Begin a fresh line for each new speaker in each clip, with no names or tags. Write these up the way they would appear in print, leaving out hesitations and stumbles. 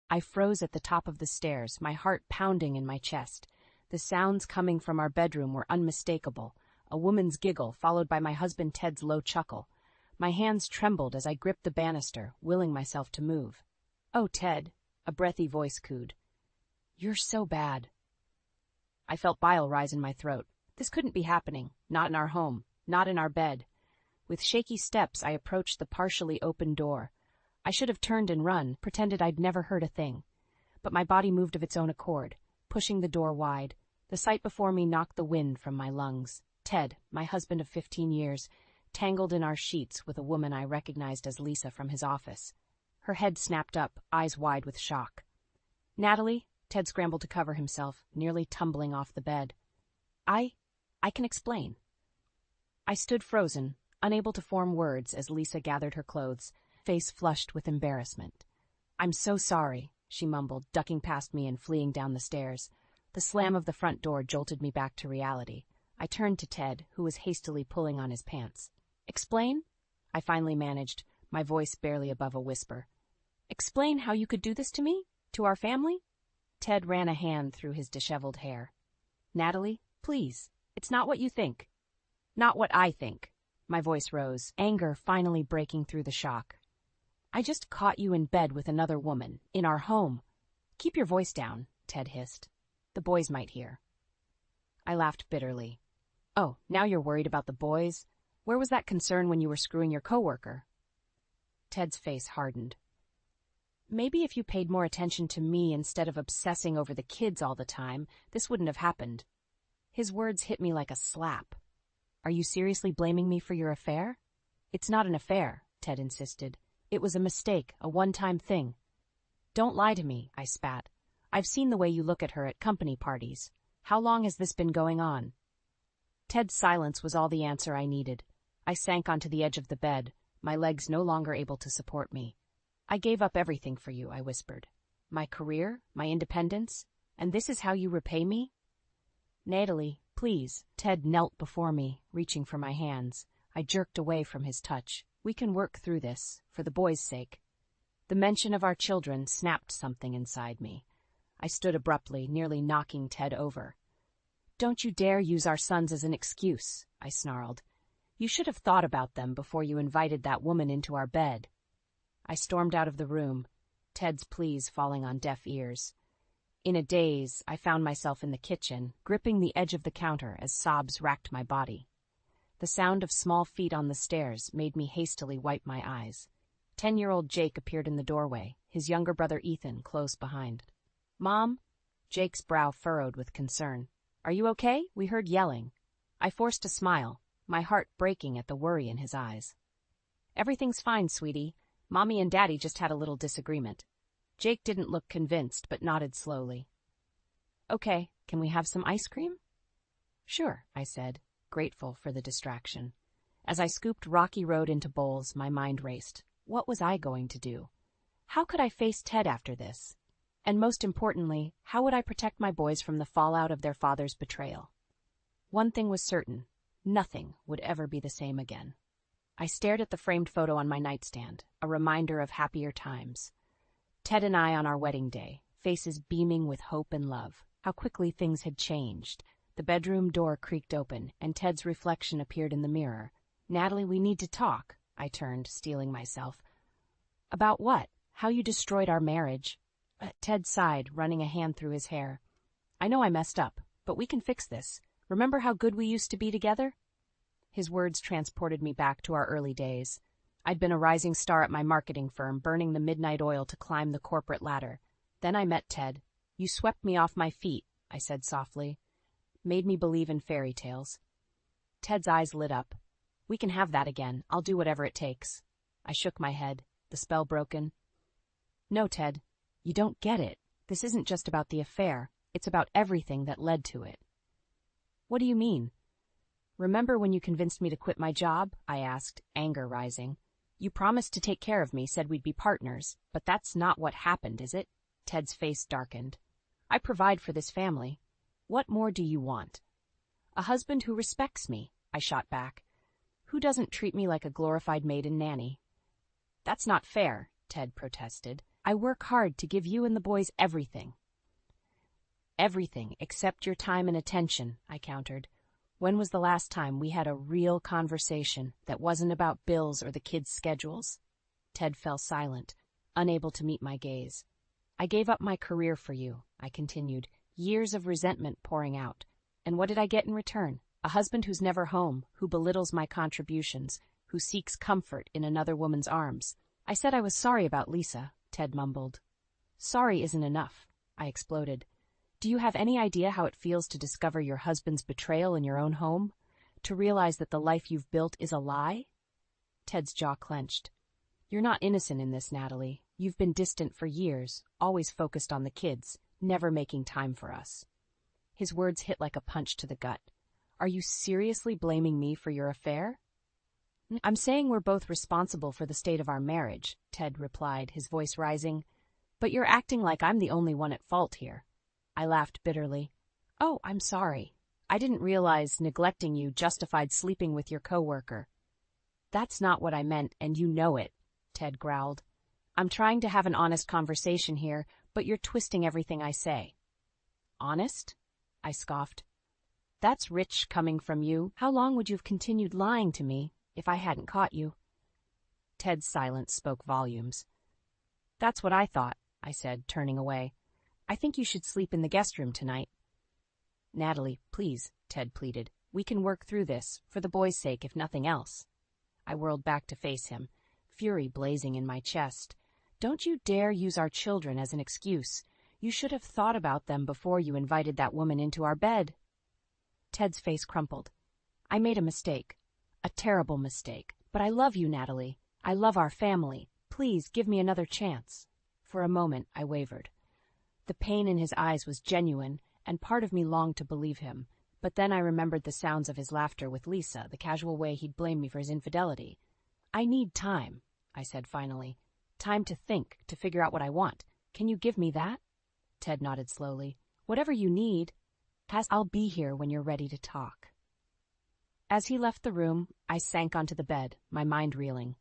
I froze at the top of the stairs, my heart pounding in my chest. The sounds coming from our bedroom were unmistakable, a woman's giggle followed by my husband Ted's low chuckle. My hands trembled as I gripped the banister, willing myself to move. "Oh, Ted," a breathy voice cooed. "You're so bad." I felt bile rise in my throat. This couldn't be happening, not in our home, not in our bed. With shaky steps, I approached the partially open door. I should have turned and run, pretended I'd never heard a thing. But my body moved of its own accord, pushing the door wide. The sight before me knocked the wind from my lungs. Ted, my husband of 15 years, tangled in our sheets with a woman I recognized as Lisa from his office. Her head snapped up, eyes wide with shock. "Natalie," Ted scrambled to cover himself, nearly tumbling off the bed. I can explain." I stood frozen, unable to form words as Lisa gathered her clothes, face flushed with embarrassment. "I'm so sorry," she mumbled, ducking past me and fleeing down the stairs. The slam of the front door jolted me back to reality. I turned to Ted, who was hastily pulling on his pants. "Explain?" I finally managed, my voice barely above a whisper. "Explain how you could do this to me? To our family?" Ted ran a hand through his disheveled hair. "Natalie, please, it's not what you think." "Not what I think." My voice rose, anger finally breaking through the shock. "I just caught you in bed with another woman, in our home." "Keep your voice down," Ted hissed. "The boys might hear." I laughed bitterly. "Oh, now you're worried about the boys? Where was that concern when you were screwing your coworker?" Ted's face hardened. "Maybe if you paid more attention to me instead of obsessing over the kids all the time, this wouldn't have happened." His words hit me like a slap. "Are you seriously blaming me for your affair?" "It's not an affair," Ted insisted. "It was a mistake, a one-time thing." "Don't lie to me," I spat. "I've seen the way you look at her at company parties. How long has this been going on?" Ted's silence was all the answer I needed. I sank onto the edge of the bed, my legs no longer able to support me. "I gave up everything for you," I whispered. "My career, my independence, and this is how you repay me?" "Natalie, please." Ted knelt before me, reaching for my hands. I jerked away from his touch. "We can work through this, for the boys' sake." The mention of our children snapped something inside me. I stood abruptly, nearly knocking Ted over. "Don't you dare use our sons as an excuse," I snarled. "You should have thought about them before you invited that woman into our bed." I stormed out of the room, Ted's pleas falling on deaf ears. In a daze, I found myself in the kitchen, gripping the edge of the counter as sobs racked my body. The sound of small feet on the stairs made me hastily wipe my eyes. 10-year-old Jake appeared in the doorway, his younger brother Ethan close behind. "Mom?" Jake's brow furrowed with concern. "Are you okay? We heard yelling." I forced a smile, my heart breaking at the worry in his eyes. "Everything's fine, sweetie. Mommy and Daddy just had a little disagreement." Jake didn't look convinced, but nodded slowly. "Okay, can we have some ice cream?" "Sure," I said, grateful for the distraction. As I scooped Rocky Road into bowls, my mind raced. What was I going to do? How could I face Ted after this? And most importantly, how would I protect my boys from the fallout of their father's betrayal? One thing was certain. Nothing would ever be the same again. I stared at the framed photo on my nightstand, a reminder of happier times. Ted and I on our wedding day, faces beaming with hope and love. How quickly things had changed. The bedroom door creaked open, and Ted's reflection appeared in the mirror. "Natalie, we need to talk," I turned, steeling myself. "About what? How you destroyed our marriage." Ted sighed, running a hand through his hair. "I know I messed up, but we can fix this. Remember how good we used to be together?" His words transported me back to our early days. I'd been a rising star at my marketing firm, burning the midnight oil to climb the corporate ladder. Then I met Ted. "You swept me off my feet," I said softly. "Made me believe in fairy tales." Ted's eyes lit up. "We can have that again. I'll do whatever it takes." I shook my head, the spell broken. "No, Ted, you don't get it. This isn't just about the affair. It's about everything that led to it." "What do you mean?" "Remember when you convinced me to quit my job?" I asked, anger rising. "You promised to take care of me, said we'd be partners, but that's not what happened, is it?" Ted's face darkened. "I provide for this family. What more do you want?" "A husband who respects me," I shot back. "Who doesn't treat me like a glorified maid and nanny?" "That's not fair," Ted protested. I work hard to give you and the boys everything. Everything except your time and attention, I countered. When was the last time we had a real conversation that wasn't about bills or the kids' schedules? Ted fell silent, unable to meet my gaze. I gave up my career for you, I continued, years of resentment pouring out. And what did I get in return? A husband who's never home, who belittles my contributions, who seeks comfort in another woman's arms. I said I was sorry about Lisa, Ted mumbled. Sorry isn't enough, I exploded. Do you have any idea how it feels to discover your husband's betrayal in your own home? To realize that the life you've built is a lie? Ted's jaw clenched. You're not innocent in this, Natalie. You've been distant for years, always focused on the kids, never making time for us. His words hit like a punch to the gut. Are you seriously blaming me for your affair? I'm saying we're both responsible for the state of our marriage, Ted replied, his voice rising. But you're acting like I'm the only one at fault here. I laughed bitterly. Oh, I'm sorry. I didn't realize neglecting you justified sleeping with your coworker. That's not what I meant, and you know it, Ted growled. I'm trying to have an honest conversation here, but you're twisting everything I say. Honest? I scoffed. That's rich coming from you. How long would you have continued lying to me if I hadn't caught you? Ted's silence spoke volumes. That's what I thought, I said, turning away. I think you should sleep in the guest room tonight. Natalie, please, Ted pleaded. We can work through this, for the boys' sake, if nothing else. I whirled back to face him, fury blazing in my chest. Don't you dare use our children as an excuse. You should have thought about them before you invited that woman into our bed. Ted's face crumpled. I made a mistake. A terrible mistake. But I love you, Natalie. I love our family. Please give me another chance. For a moment, I wavered. The pain in his eyes was genuine, and part of me longed to believe him. But then I remembered the sounds of his laughter with Lisa, the casual way he'd blamed me for his infidelity. I need time, I said finally. Time to think, to figure out what I want. Can you give me that? Ted nodded slowly. Whatever you need. I'll be here when you're ready to talk. As he left the room, I sank onto the bed, my mind reeling.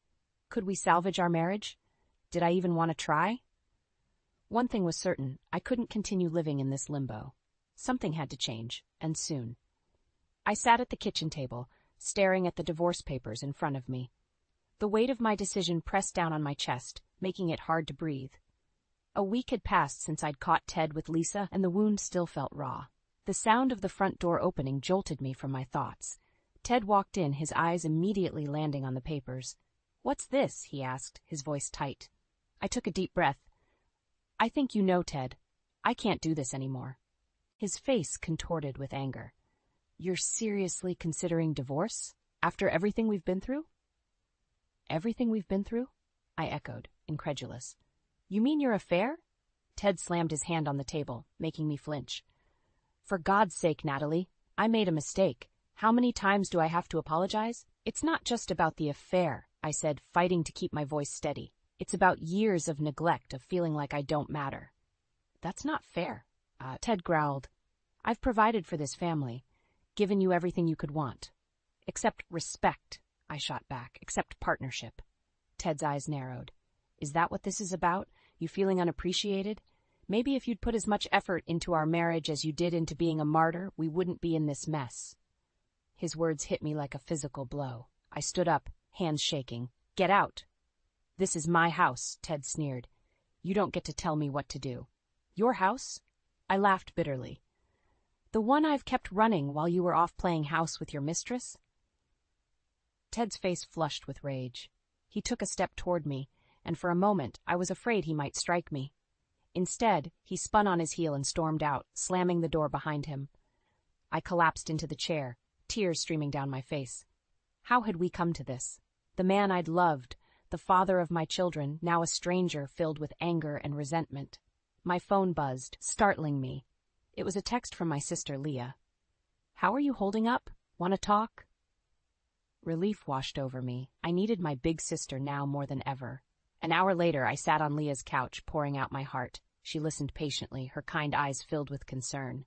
Could we salvage our marriage? Did I even want to try? One thing was certain, I couldn't continue living in this limbo. Something had to change, and soon. I sat at the kitchen table, staring at the divorce papers in front of me. The weight of my decision pressed down on my chest, making it hard to breathe. A week had passed since I'd caught Ted with Lisa, and the wound still felt raw. The sound of the front door opening jolted me from my thoughts. Ted walked in, his eyes immediately landing on the papers. What's this? He asked, his voice tight. I took a deep breath. I think you know, Ted. I can't do this anymore. His face contorted with anger. You're seriously considering divorce? After everything we've been through? Everything we've been through? I echoed, incredulous. You mean your affair? Ted slammed his hand on the table, making me flinch. For God's sake, Natalie, I made a mistake. How many times do I have to apologize? It's not just about the affair, I said, fighting to keep my voice steady. It's about years of neglect, of feeling like I don't matter. That's not fair, Ted growled. I've provided for this family, given you everything you could want. Except respect, I shot back, except partnership. Ted's eyes narrowed. Is that what this is about? You feeling unappreciated? Maybe if you'd put as much effort into our marriage as you did into being a martyr, we wouldn't be in this mess. His words hit me like a physical blow. I stood up, hands shaking. Get out. This is my house, Ted sneered. You don't get to tell me what to do. Your house? I laughed bitterly. The one I've kept running while you were off playing house with your mistress? Ted's face flushed with rage. He took a step toward me, and for a moment I was afraid he might strike me. Instead, he spun on his heel and stormed out, slamming the door behind him. I collapsed into the chair, tears streaming down my face. How had we come to this? The man I'd loved, the father of my children, now a stranger filled with anger and resentment. My phone buzzed, startling me. It was a text from my sister, Leah. How are you holding up? Want to talk? Relief washed over me. I needed my big sister now more than ever. An hour later, I sat on Leah's couch, pouring out my heart. She listened patiently, her kind eyes filled with concern.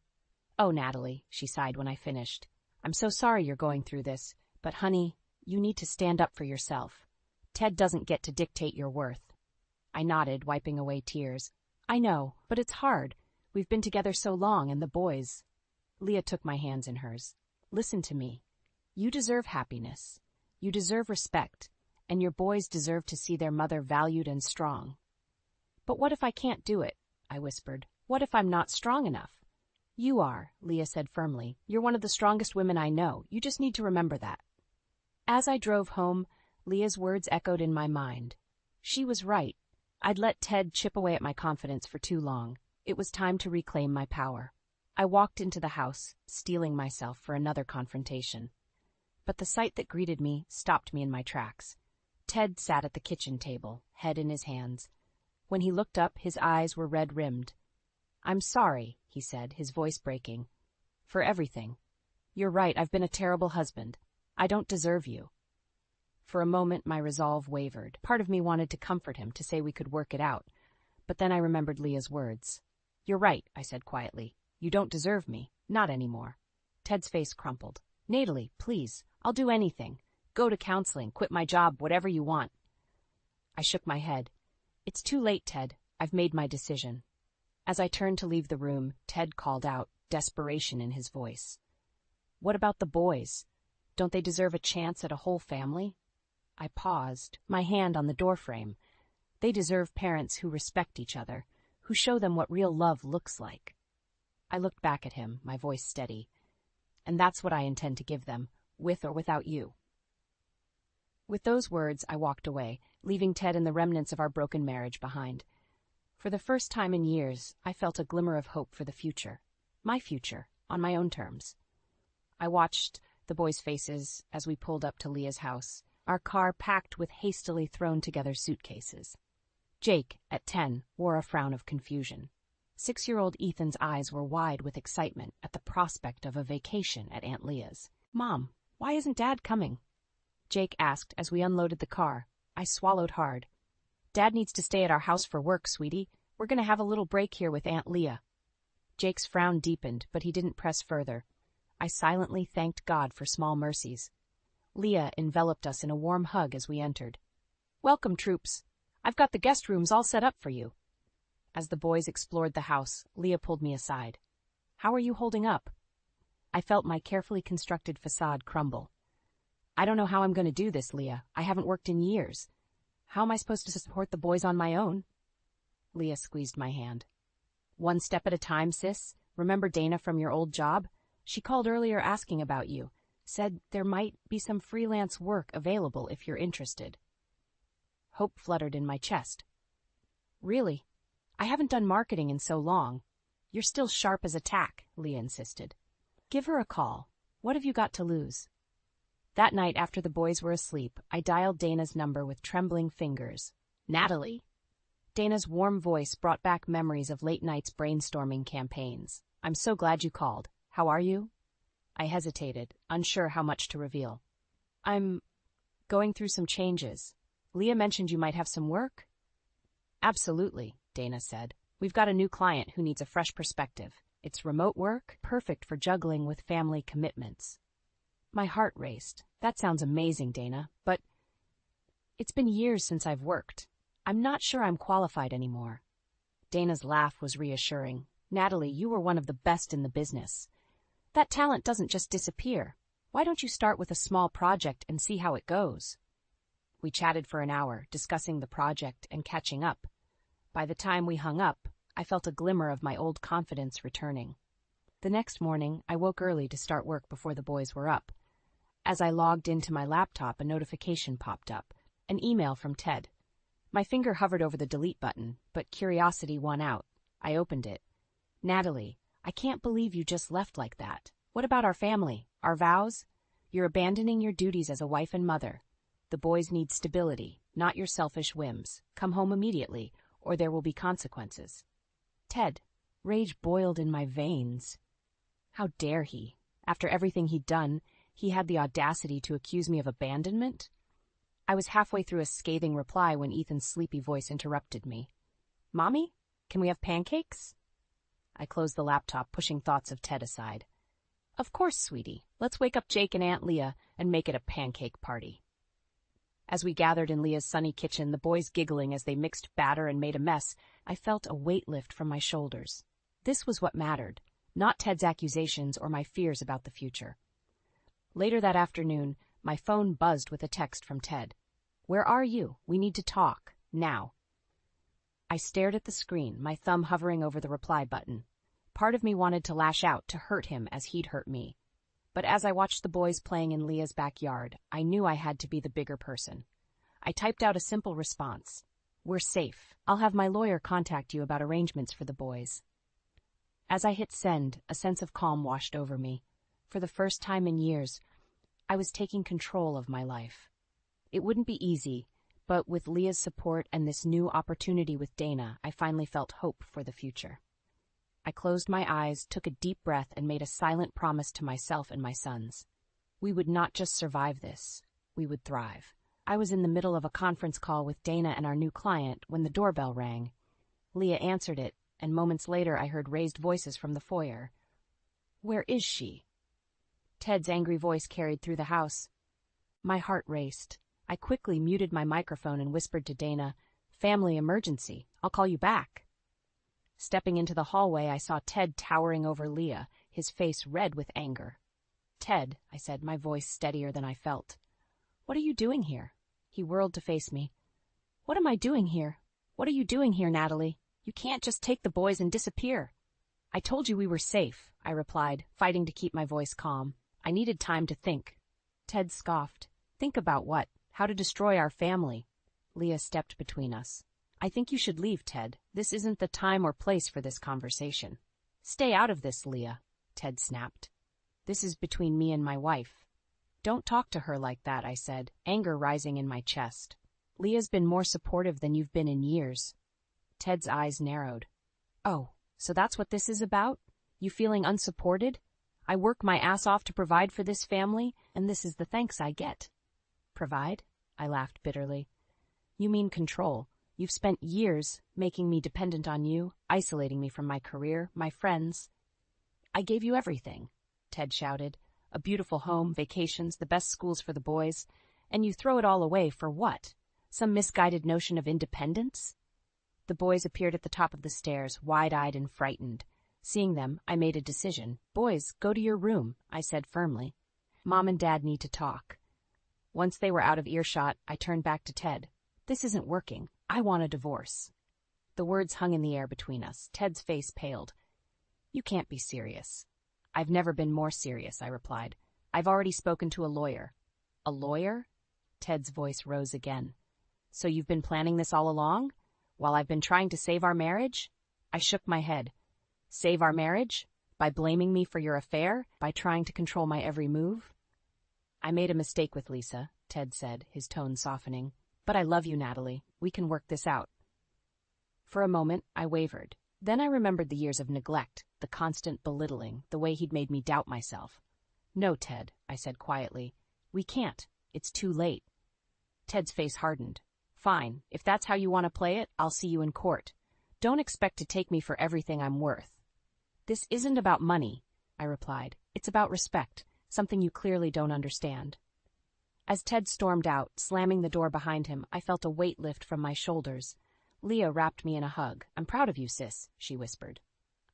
Oh, Natalie, she sighed when I finished. I'm so sorry you're going through this, but honey, you need to stand up for yourself. Ted doesn't get to dictate your worth. I nodded, wiping away tears. I know, but it's hard. We've been together so long, and the boys. Leah took my hands in hers. Listen to me. You deserve happiness. You deserve respect, and your boys deserve to see their mother valued and strong. But what if I can't do it? I whispered. What if I'm not strong enough? You are, Leah said firmly. You're one of the strongest women I know. You just need to remember that. As I drove home, Leah's words echoed in my mind. She was right. I'd let Ted chip away at my confidence for too long. It was time to reclaim my power. I walked into the house, steeling myself for another confrontation. But the sight that greeted me stopped me in my tracks. Ted sat at the kitchen table, head in his hands. When he looked up, his eyes were red-rimmed. I'm sorry, he said, his voice breaking. For everything. You're right, I've been a terrible husband. I don't deserve you. For a moment, my resolve wavered. Part of me wanted to comfort him, to say we could work it out. But then I remembered Leah's words. You're right, I said quietly. You don't deserve me. Not anymore. Ted's face crumpled. Natalie, please, I'll do anything. Go to counseling, quit my job, whatever you want. I shook my head. It's too late, Ted. I've made my decision. As I turned to leave the room, Ted called out, desperation in his voice. What about the boys? Don't they deserve a chance at a whole family? I paused, my hand on the doorframe. They deserve parents who respect each other, who show them what real love looks like. I looked back at him, my voice steady. And that's what I intend to give them, with or without you. With those words, I walked away, leaving Ted and the remnants of our broken marriage behind. For the first time in years, I felt a glimmer of hope for the future. My future, on my own terms. I watched the boys' faces as we pulled up to Leah's house, our car packed with hastily thrown-together suitcases. Jake, at 10, wore a frown of confusion. 6-year-old Ethan's eyes were wide with excitement at the prospect of a vacation at Aunt Leah's. Mom, why isn't Dad coming? Jake asked as we unloaded the car. I swallowed hard. Dad needs to stay at our house for work, sweetie. We're going to have a little break here with Aunt Leah. Jake's frown deepened, but he didn't press further. I silently thanked God for small mercies. Leah enveloped us in a warm hug as we entered. Welcome, troops. I've got the guest rooms all set up for you. As the boys explored the house, Leah pulled me aside. How are you holding up? I felt my carefully constructed facade crumble. I don't know how I'm going to do this, Leah. I haven't worked in years. How am I supposed to support the boys on my own? Leah squeezed my hand. One step at a time, sis. Remember Dana from your old job? She called earlier asking about you. Said there might be some freelance work available if you're interested. Hope fluttered in my chest. Really? I haven't done marketing in so long. You're still sharp as a tack, Leah insisted. Give her a call. What have you got to lose? That night, after the boys were asleep, I dialed Dana's number with trembling fingers. Natalie? Dana's warm voice brought back memories of late nights brainstorming campaigns. I'm so glad you called. How are you? I hesitated, unsure how much to reveal. I'm going through some changes. Leah mentioned you might have some work? Absolutely, Dana said. We've got a new client who needs a fresh perspective. It's remote work, perfect for juggling with family commitments. My heart raced. That sounds amazing, Dana, but it's been years since I've worked. I'm not sure I'm qualified anymore. Dana's laugh was reassuring. Natalie, you were one of the best in the business. That talent doesn't just disappear. Why don't you start with a small project and see how it goes? We chatted for an hour, discussing the project and catching up. By the time we hung up, I felt a glimmer of my old confidence returning. The next morning, I woke early to start work before the boys were up. As I logged into my laptop, a notification popped up, an email from Ted. My finger hovered over the delete button, but curiosity won out. I opened it. Natalie, I can't believe you just left like that. What about our family, our vows? You're abandoning your duties as a wife and mother. The boys need stability, not your selfish whims. Come home immediately, or there will be consequences. Ted, rage boiled in my veins. How dare he? After everything he'd done, he had the audacity to accuse me of abandonment? I was halfway through a scathing reply when Ethan's sleepy voice interrupted me. Mommy, can we have pancakes? I closed the laptop, pushing thoughts of Ted aside. Of course, sweetie. Let's wake up Jake and Aunt Leah and make it a pancake party. As we gathered in Leah's sunny kitchen, the boys giggling as they mixed batter and made a mess, I felt a weight lift from my shoulders. This was what mattered, not Ted's accusations or my fears about the future. Later that afternoon, my phone buzzed with a text from Ted. "Where are you? We need to talk. Now." I stared at the screen, my thumb hovering over the reply button. Part of me wanted to lash out, to hurt him as he'd hurt me. But as I watched the boys playing in Leah's backyard, I knew I had to be the bigger person. I typed out a simple response. "We're safe. I'll have my lawyer contact you about arrangements for the boys." As I hit send, a sense of calm washed over me. For the first time in years, I was taking control of my life. It wouldn't be easy, but with Leah's support and this new opportunity with Dana, I finally felt hope for the future. I closed my eyes, took a deep breath, and made a silent promise to myself and my sons. We would not just survive this, we would thrive. I was in the middle of a conference call with Dana and our new client when the doorbell rang. Leah answered it, and moments later I heard raised voices from the foyer. "Where is she?" Ted's angry voice carried through the house. My heart raced. I quickly muted my microphone and whispered to Dana, "Family emergency. I'll call you back." Stepping into the hallway, I saw Ted towering over Leah, his face red with anger. "Ted," I said, my voice steadier than I felt. "What are you doing here?" He whirled to face me. "What am I doing here? What are you doing here, Natalie? You can't just take the boys and disappear." "I told you we were safe," I replied, fighting to keep my voice calm. I needed time to think. Ted scoffed. "Think about what? How to destroy our family." Leah stepped between us. "I think you should leave, Ted. This isn't the time or place for this conversation." "Stay out of this, Leah," Ted snapped. "This is between me and my wife." "Don't talk to her like that," I said, anger rising in my chest. "Leah's been more supportive than you've been in years." Ted's eyes narrowed. "Oh, so that's what this is about? You feeling unsupported? I work my ass off to provide for this family, and this is the thanks I get." "Provide?" I laughed bitterly. "You mean control. You've spent years making me dependent on you, isolating me from my career, my friends." "I gave you everything," Ted shouted. "A beautiful home, vacations, the best schools for the boys. And you throw it all away for what? Some misguided notion of independence?" The boys appeared at the top of the stairs, wide-eyed and frightened. Seeing them, I made a decision. "Boys, go to your room," I said firmly. "Mom and Dad need to talk." Once they were out of earshot, I turned back to Ted. "This isn't working. I want a divorce." The words hung in the air between us. Ted's face paled. "You can't be serious." "I've never been more serious," I replied. "I've already spoken to a lawyer." "A lawyer?" Ted's voice rose again. "So you've been planning this all along? While I've been trying to save our marriage?" I shook my head. "Save our marriage? By blaming me for your affair? By trying to control my every move?" "I made a mistake with Lisa," Ted said, his tone softening. "But I love you, Natalie. We can work this out." For a moment, I wavered. Then I remembered the years of neglect, the constant belittling, the way he'd made me doubt myself. "No, Ted," I said quietly. "We can't. It's too late." Ted's face hardened. "Fine. If that's how you want to play it, I'll see you in court. Don't expect to take me for everything I'm worth." "This isn't about money," I replied. "It's about respect, something you clearly don't understand." As Ted stormed out, slamming the door behind him, I felt a weight lift from my shoulders. Leah wrapped me in a hug. "I'm proud of you, sis," she whispered.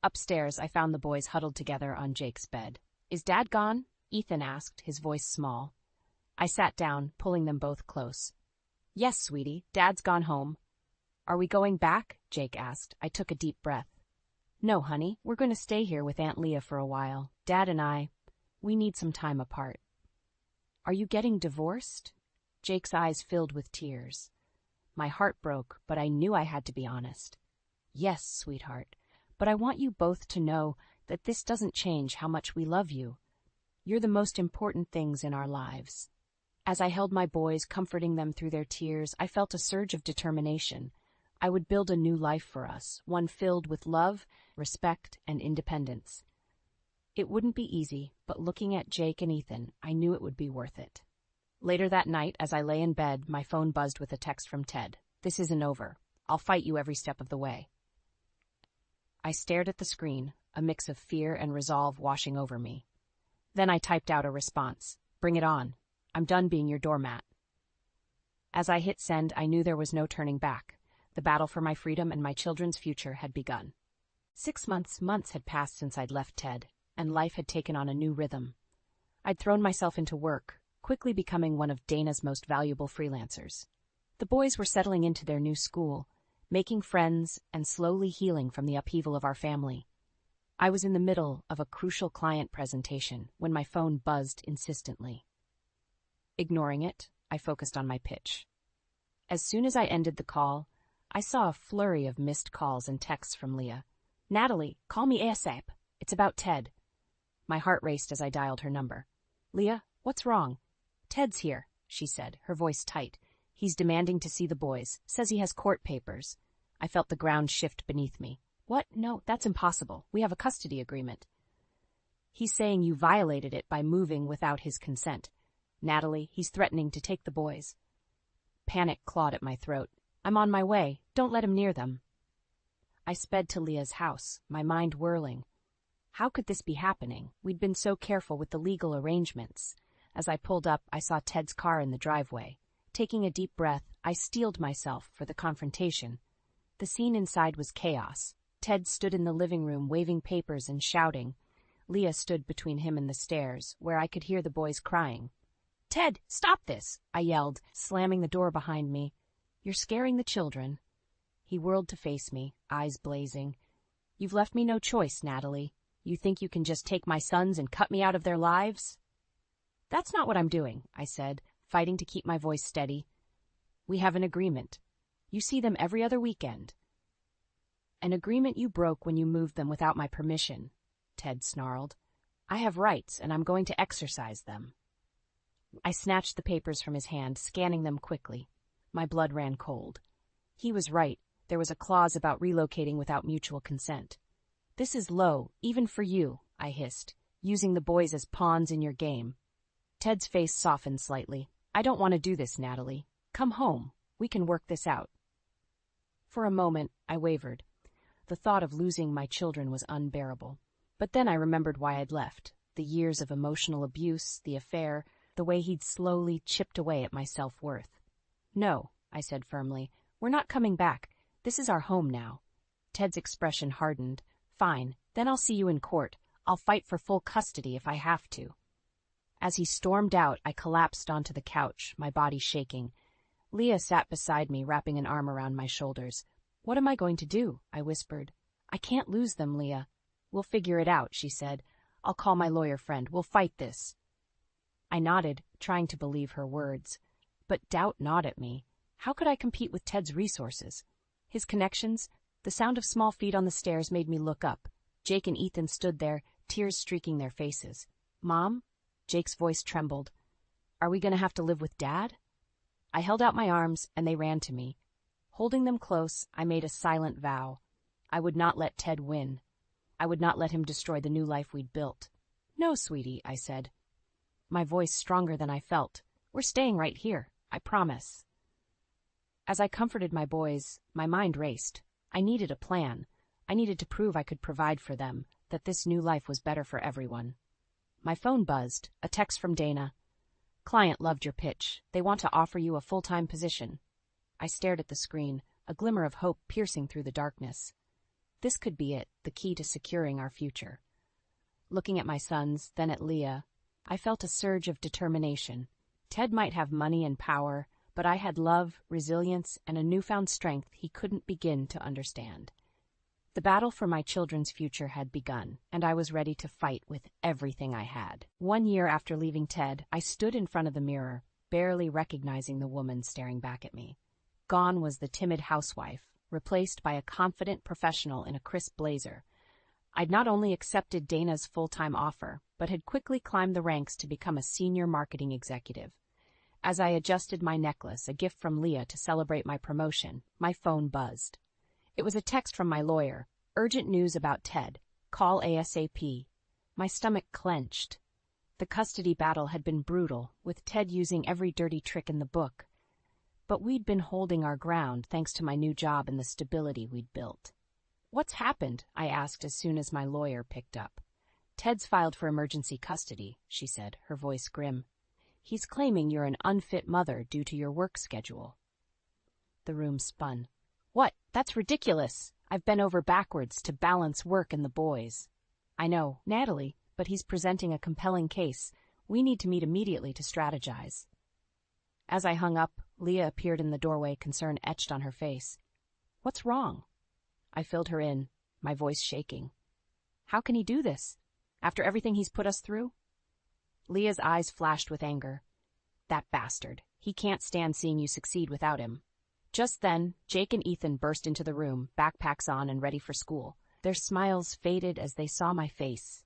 Upstairs, I found the boys huddled together on Jake's bed. "Is Dad gone?" Ethan asked, his voice small. I sat down, pulling them both close. "Yes, sweetie, Dad's gone home." "Are we going back?" Jake asked. I took a deep breath. "No, honey, we're going to stay here with Aunt Leah for a while. Dad and we need some time apart." "Are you getting divorced?" Jake's eyes filled with tears. My heart broke, but I knew I had to be honest. "Yes, sweetheart, but I want you both to know that this doesn't change how much we love you. You're the most important things in our lives." As I held my boys, comforting them through their tears, I felt a surge of determination. I would build a new life for us, one filled with love, respect, and independence. It wouldn't be easy, but looking at Jake and Ethan, I knew it would be worth it. Later that night, as I lay in bed, my phone buzzed with a text from Ted. "This isn't over. I'll fight you every step of the way." I stared at the screen, a mix of fear and resolve washing over me. Then I typed out a response. "Bring it on. I'm done being your doormat." As I hit send, I knew there was no turning back. The battle for my freedom and my children's future had begun. 6 months had passed since I'd left Ted, and life had taken on a new rhythm. I'd thrown myself into work, quickly becoming one of Dana's most valuable freelancers. The boys were settling into their new school, making friends and slowly healing from the upheaval of our family. I was in the middle of a crucial client presentation when my phone buzzed insistently. Ignoring it, I focused on my pitch. As soon as I ended the call, I saw a flurry of missed calls and texts from Leah. "Natalie, call me ASAP. It's about Ted." My heart raced as I dialed her number. "Leah, what's wrong?" "Ted's here," she said, her voice tight. "He's demanding to see the boys, says he has court papers." I felt the ground shift beneath me. "What? No, that's impossible. We have a custody agreement." "He's saying you violated it by moving without his consent. Natalie, he's threatening to take the boys." Panic clawed at my throat. "I'm on my way. Don't let him near them." I sped to Leah's house, my mind whirling. How could this be happening? We'd been so careful with the legal arrangements. As I pulled up, I saw Ted's car in the driveway. Taking a deep breath, I steeled myself for the confrontation. The scene inside was chaos. Ted stood in the living room waving papers and shouting. Leah stood between him and the stairs, where I could hear the boys crying. "Ted, stop this!" I yelled, slamming the door behind me. "You're scaring the children." He whirled to face me, eyes blazing. "You've left me no choice, Natalie. You think you can just take my sons and cut me out of their lives?" "That's not what I'm doing," I said, fighting to keep my voice steady. "We have an agreement. You see them every other weekend." "An agreement you broke when you moved them without my permission," Ted snarled. "I have rights, and I'm going to exercise them." I snatched the papers from his hand, scanning them quickly. My blood ran cold. He was right. There was a clause about relocating without mutual consent. "This is low, even for you," I hissed, "using the boys as pawns in your game." Ted's face softened slightly. "I don't want to do this, Natalie. Come home. We can work this out." For a moment, I wavered. The thought of losing my children was unbearable. But then I remembered why I'd left. The years of emotional abuse, the affair, the way he'd slowly chipped away at my self-worth. "No," I said firmly. "We're not coming back. This is our home now." Ted's expression hardened. "Fine, then I'll see you in court. I'll fight for full custody if I have to." As he stormed out, I collapsed onto the couch, my body shaking. Leah sat beside me, wrapping an arm around my shoulders. "What am I going to do?" I whispered. "I can't lose them, Leah." "We'll figure it out," she said. "I'll call my lawyer friend. We'll fight this." I nodded, trying to believe her words. But doubt gnawed at me. How could I compete with Ted's resources? His connections? The sound of small feet on the stairs made me look up. Jake and Ethan stood there, tears streaking their faces. "Mom?" Jake's voice trembled. "Are we going to have to live with Dad?" I held out my arms, and they ran to me. Holding them close, I made a silent vow. I would not let Ted win. I would not let him destroy the new life we'd built. "No, sweetie," I said. My voice stronger than I felt. "We're staying right here. I promise." As I comforted my boys, my mind raced. I needed a plan. I needed to prove I could provide for them, that this new life was better for everyone. My phone buzzed, a text from Dana. "Client loved your pitch. They want to offer you a full-time position." I stared at the screen, a glimmer of hope piercing through the darkness. This could be it, the key to securing our future. Looking at my sons, then at Leah, I felt a surge of determination. Ted might have money and power, but I had love, resilience, and a newfound strength he couldn't begin to understand. The battle for my children's future had begun, and I was ready to fight with everything I had. 1 year after leaving Ted, I stood in front of the mirror, barely recognizing the woman staring back at me. Gone was the timid housewife, replaced by a confident professional in a crisp blazer. I'd not only accepted Dana's full-time offer, but had quickly climbed the ranks to become a senior marketing executive. As I adjusted my necklace, a gift from Leah to celebrate my promotion, my phone buzzed. It was a text from my lawyer. "Urgent news about Ted. Call ASAP." My stomach clenched. The custody battle had been brutal, with Ted using every dirty trick in the book. But we'd been holding our ground thanks to my new job and the stability we'd built. "What's happened?" I asked as soon as my lawyer picked up. "Ted's filed for emergency custody," she said, her voice grim. He's claiming you're an unfit mother due to your work schedule. The room spun. What? That's ridiculous. I've bent over backwards to balance work and the boys. I know, Natalie, but he's presenting a compelling case. We need to meet immediately to strategize. As I hung up, Leah appeared in the doorway, concern etched on her face. What's wrong? I filled her in, my voice shaking. How can he do this? After everything he's put us through? Leah's eyes flashed with anger. That bastard. He can't stand seeing you succeed without him. Just then, Jake and Ethan burst into the room, backpacks on and ready for school. Their smiles faded as they saw my face.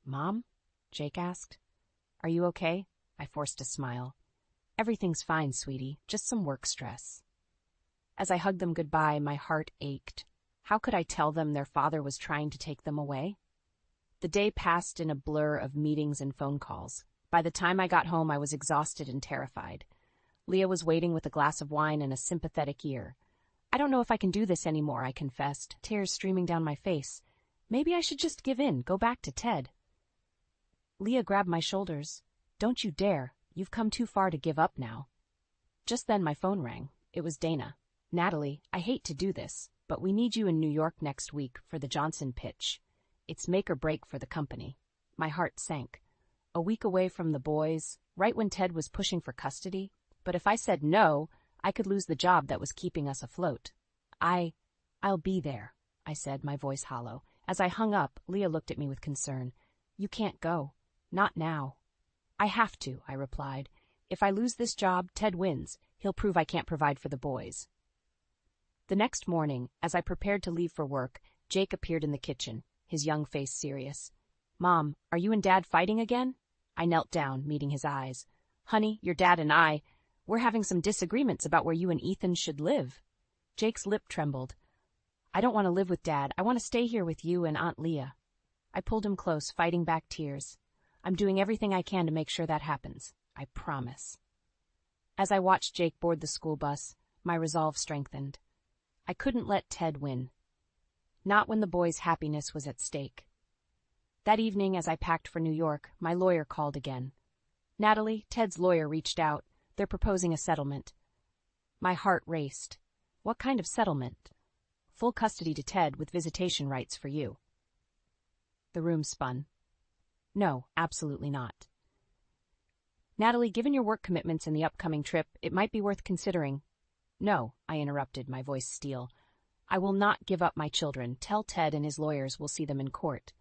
Mom? Jake asked. Are you okay? I forced a smile. Everything's fine, sweetie, just some work stress. As I hugged them goodbye, my heart ached. How could I tell them their father was trying to take them away? The day passed in a blur of meetings and phone calls. By the time I got home, I was exhausted and terrified. Leah was waiting with a glass of wine and a sympathetic ear. I don't know if I can do this anymore, I confessed, tears streaming down my face. Maybe I should just give in, go back to Ted. Leah grabbed my shoulders. Don't you dare. You've come too far to give up now. Just then my phone rang. It was Dana. Natalie, I hate to do this, but we need you in New York next week for the Johnson pitch. It's make or break for the company. My heart sank. A week away from the boys, right when Ted was pushing for custody. But if I said no, I could lose the job that was keeping us afloat. I'll be there, I said, my voice hollow. As I hung up, Leah looked at me with concern. You can't go. Not now. I have to, I replied. If I lose this job, Ted wins. He'll prove I can't provide for the boys. The next morning, as I prepared to leave for work, Jake appeared in the kitchen, his young face serious. Mom, are you and Dad fighting again? I knelt down, meeting his eyes. Honey, your dad and we're having some disagreements about where you and Ethan should live. Jake's lip trembled. I don't want to live with Dad. I want to stay here with you and Aunt Leah. I pulled him close, fighting back tears. I'm doing everything I can to make sure that happens. I promise. As I watched Jake board the school bus, my resolve strengthened. I couldn't let Ted win. Not when the boys' happiness was at stake. That evening, as I packed for New York, my lawyer called again. Natalie, Ted's lawyer, reached out. They're proposing a settlement. My heart raced. What kind of settlement? Full custody to Ted with visitation rights for you. The room spun. No, absolutely not. Natalie, given your work commitments and the upcoming trip, it might be worth considering. No, I interrupted, my voice steel. I will not give up my children. Tell Ted and his lawyers we'll see them in court.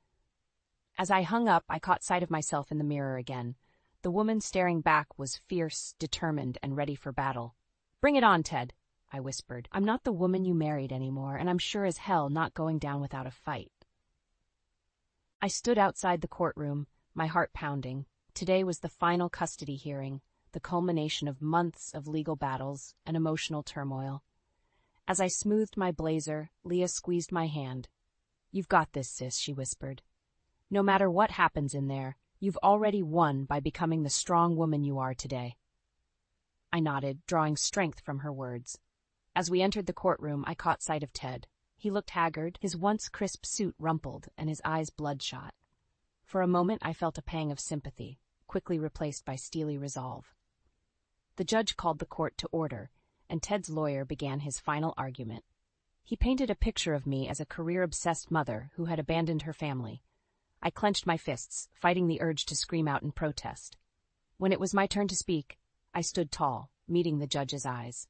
As I hung up, I caught sight of myself in the mirror again. The woman staring back was fierce, determined, and ready for battle. Bring it on, Ted, I whispered. I'm not the woman you married anymore, and I'm sure as hell not going down without a fight. I stood outside the courtroom, my heart pounding. Today was the final custody hearing, the culmination of months of legal battles and emotional turmoil. As I smoothed my blazer, Leah squeezed my hand. You've got this, sis, she whispered. No matter what happens in there, you've already won by becoming the strong woman you are today. I nodded, drawing strength from her words. As we entered the courtroom, I caught sight of Ted. He looked haggard, his once crisp suit rumpled, and his eyes bloodshot. For a moment, I felt a pang of sympathy, quickly replaced by steely resolve. The judge called the court to order, and Ted's lawyer began his final argument. He painted a picture of me as a career-obsessed mother who had abandoned her family. I clenched my fists, fighting the urge to scream out in protest. When it was my turn to speak, I stood tall, meeting the judge's eyes.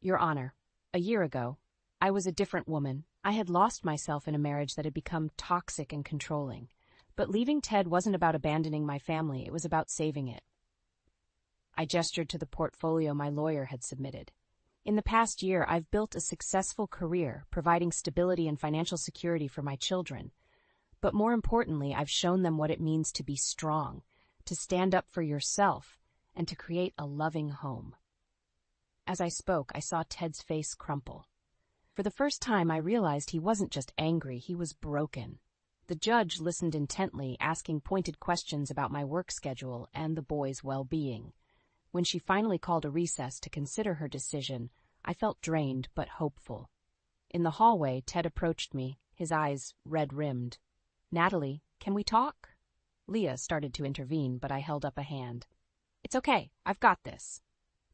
Your Honor, a year ago, I was a different woman. I had lost myself in a marriage that had become toxic and controlling. But leaving Ted wasn't about abandoning my family, it was about saving it. I gestured to the portfolio my lawyer had submitted. In the past year, I've built a successful career, providing stability and financial security for my children. But more importantly, I've shown them what it means to be strong, to stand up for yourself, and to create a loving home. As I spoke, I saw Ted's face crumple. For the first time, I realized he wasn't just angry, he was broken. The judge listened intently, asking pointed questions about my work schedule and the boys' well-being. When she finally called a recess to consider her decision, I felt drained but hopeful. In the hallway, Ted approached me, his eyes red-rimmed. Natalie, can we talk? Leah started to intervene, but I held up a hand. It's okay, I've got this.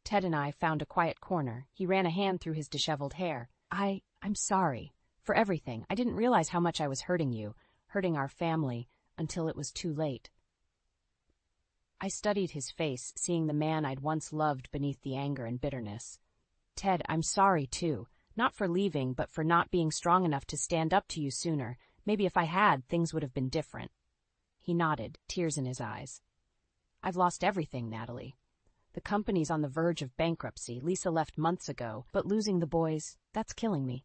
Ted and I found a quiet corner. He ran a hand through his disheveled hair. I'm sorry. For everything. I didn't realize how much I was hurting you, hurting our family, until it was too late. I studied his face, seeing the man I'd once loved beneath the anger and bitterness. Ted, I'm sorry, too. Not for leaving, but for not being strong enough to stand up to you sooner. Maybe if I had, things would have been different. He nodded, tears in his eyes. I've lost everything, Natalie. The company's on the verge of bankruptcy. Lisa left months ago, but losing the boys, that's killing me.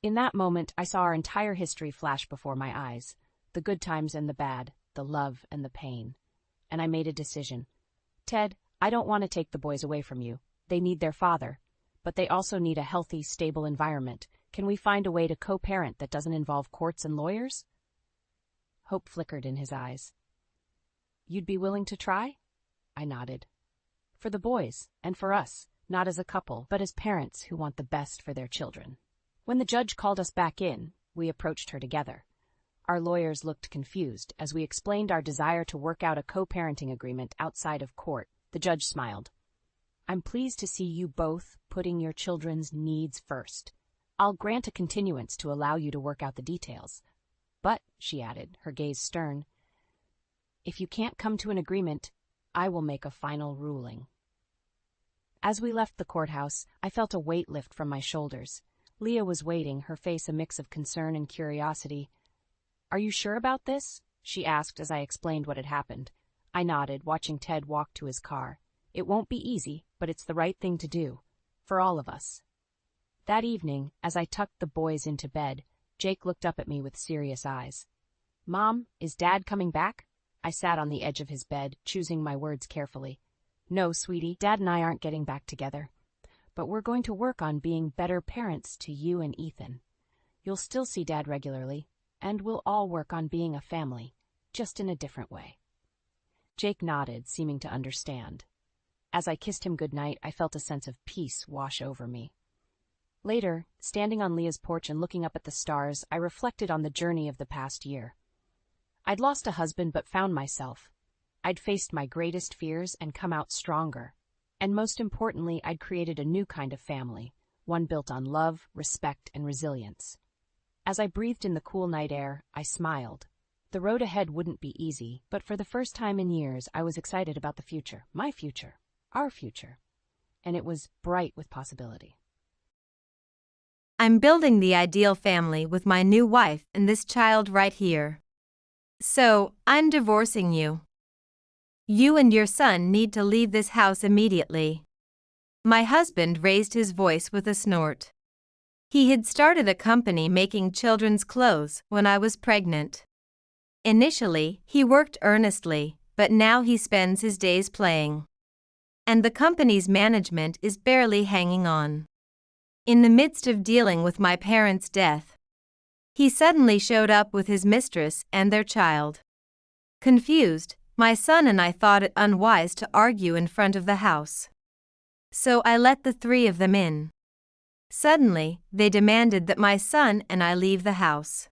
In that moment, I saw our entire history flash before my eyes. The good times and the bad, the love and the pain. And I made a decision. Ted, I don't want to take the boys away from you. They need their father. But they also need a healthy, stable environment. Can we find a way to co-parent that doesn't involve courts and lawyers? Hope flickered in his eyes. You'd be willing to try? I nodded. For the boys, and for us, not as a couple, but as parents who want the best for their children. When the judge called us back in, we approached her together. Our lawyers looked confused as we explained our desire to work out a co-parenting agreement outside of court. The judge smiled. I'm pleased to see you both putting your children's needs first. I'll grant a continuance to allow you to work out the details. But, she added, her gaze stern, if you can't come to an agreement, I will make a final ruling. As we left the courthouse, I felt a weight lift from my shoulders. Leah was waiting, her face a mix of concern and curiosity. Are you sure about this? She asked as I explained what had happened. I nodded, watching Ted walk to his car. It won't be easy, but it's the right thing to do. For all of us. That evening, as I tucked the boys into bed, Jake looked up at me with serious eyes. Mom, is Dad coming back? I sat on the edge of his bed, choosing my words carefully. No, sweetie, Dad and I aren't getting back together. But we're going to work on being better parents to you and Ethan. You'll still see Dad regularly, and we'll all work on being a family, just in a different way. Jake nodded, seeming to understand. As I kissed him goodnight, I felt a sense of peace wash over me. Later, standing on Leah's porch and looking up at the stars, I reflected on the journey of the past year. I'd lost a husband but found myself. I'd faced my greatest fears and come out stronger. And most importantly, I'd created a new kind of family, one built on love, respect, and resilience. As I breathed in the cool night air, I smiled. The road ahead wouldn't be easy, but for the first time in years, I was excited about the future, my future, our future. And it was bright with possibility.
I'm building the ideal family with my new wife and this child right here. So, I'm divorcing you. You and your son need to leave this house immediately. My husband raised his voice with a snort. He had started a company making children's clothes when I was pregnant. Initially, he worked earnestly, but now he spends his days playing. And the company's management is barely hanging on. In the midst of dealing with my parents' death, he suddenly showed up with his mistress and their child. Confused, my son and I thought it unwise to argue in front of the house. So I let the three of them in. Suddenly, they demanded that my son and I leave the house.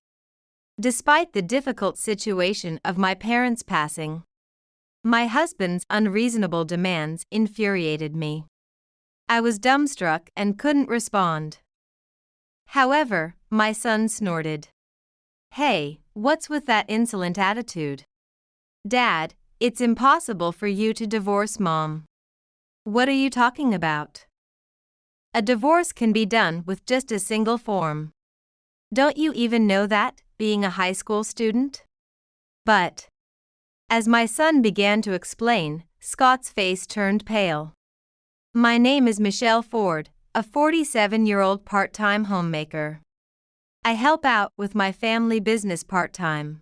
Despite the difficult situation of my parents' passing, my husband's unreasonable demands infuriated me. I was dumbstruck and couldn't respond. However, my son snorted. Hey, what's with that insolent attitude? Dad, it's impossible for you to divorce Mom. What are you talking about? A divorce can be done with just a single form. Don't you even know that, being a high school student? But, as my son began to explain, Scott's face turned pale. My name is Michelle Ford, a 47-year-old part-time homemaker. I help out with my family business part-time.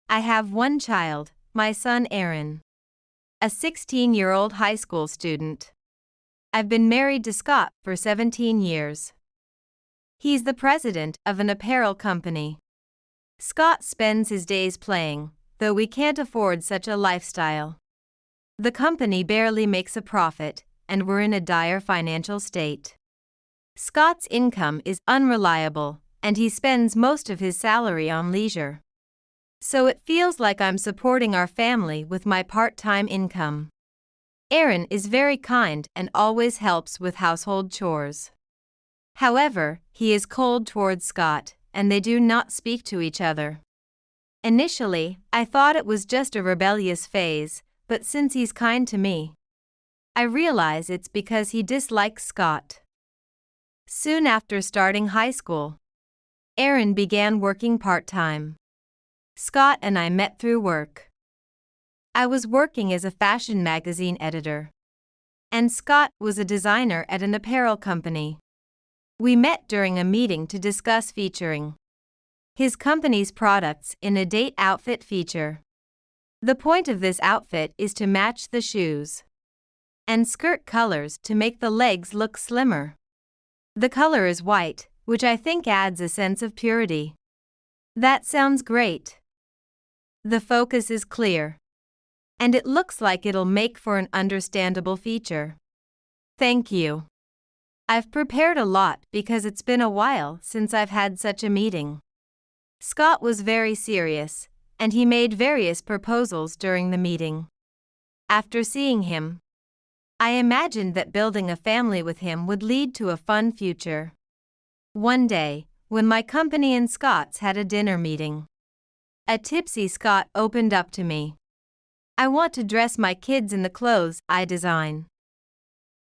I have one child, my son Aaron, a 16-year-old high school student. I've been married to Scott for 17 years. He's the president of an apparel company. Scott spends his days playing, though we can't afford such a lifestyle. The company barely makes a profit, and we're in a dire financial state. Scott's income is unreliable, and he spends most of his salary on leisure. So it feels like I'm supporting our family with my part-time income. Aaron is very kind and always helps with household chores. However, he is cold towards Scott, and they do not speak to each other. Initially, I thought it was just a rebellious phase, but since he's kind to me, I realize it's because he dislikes Scott. Soon after starting high school, Aaron began working part-time. Scott and I met through work. I was working as a fashion magazine editor, and Scott was a designer at an apparel company. We met during a meeting to discuss featuring his company's products in a date outfit feature. The point of this outfit is to match the shoes and skirt colors to make the legs look slimmer. The color is white, which I think adds a sense of purity. That sounds great. The focus is clear, and it looks like it'll make for an understandable feature. Thank you. I've prepared a lot because it's been a while since I've had such a meeting. Scott was very serious, and he made various proposals during the meeting. After seeing him, I imagined that building a family with him would lead to a fun future. One day, when my company and Scott's had a dinner meeting, a tipsy Scott opened up to me. I want to dress my kids in the clothes I design.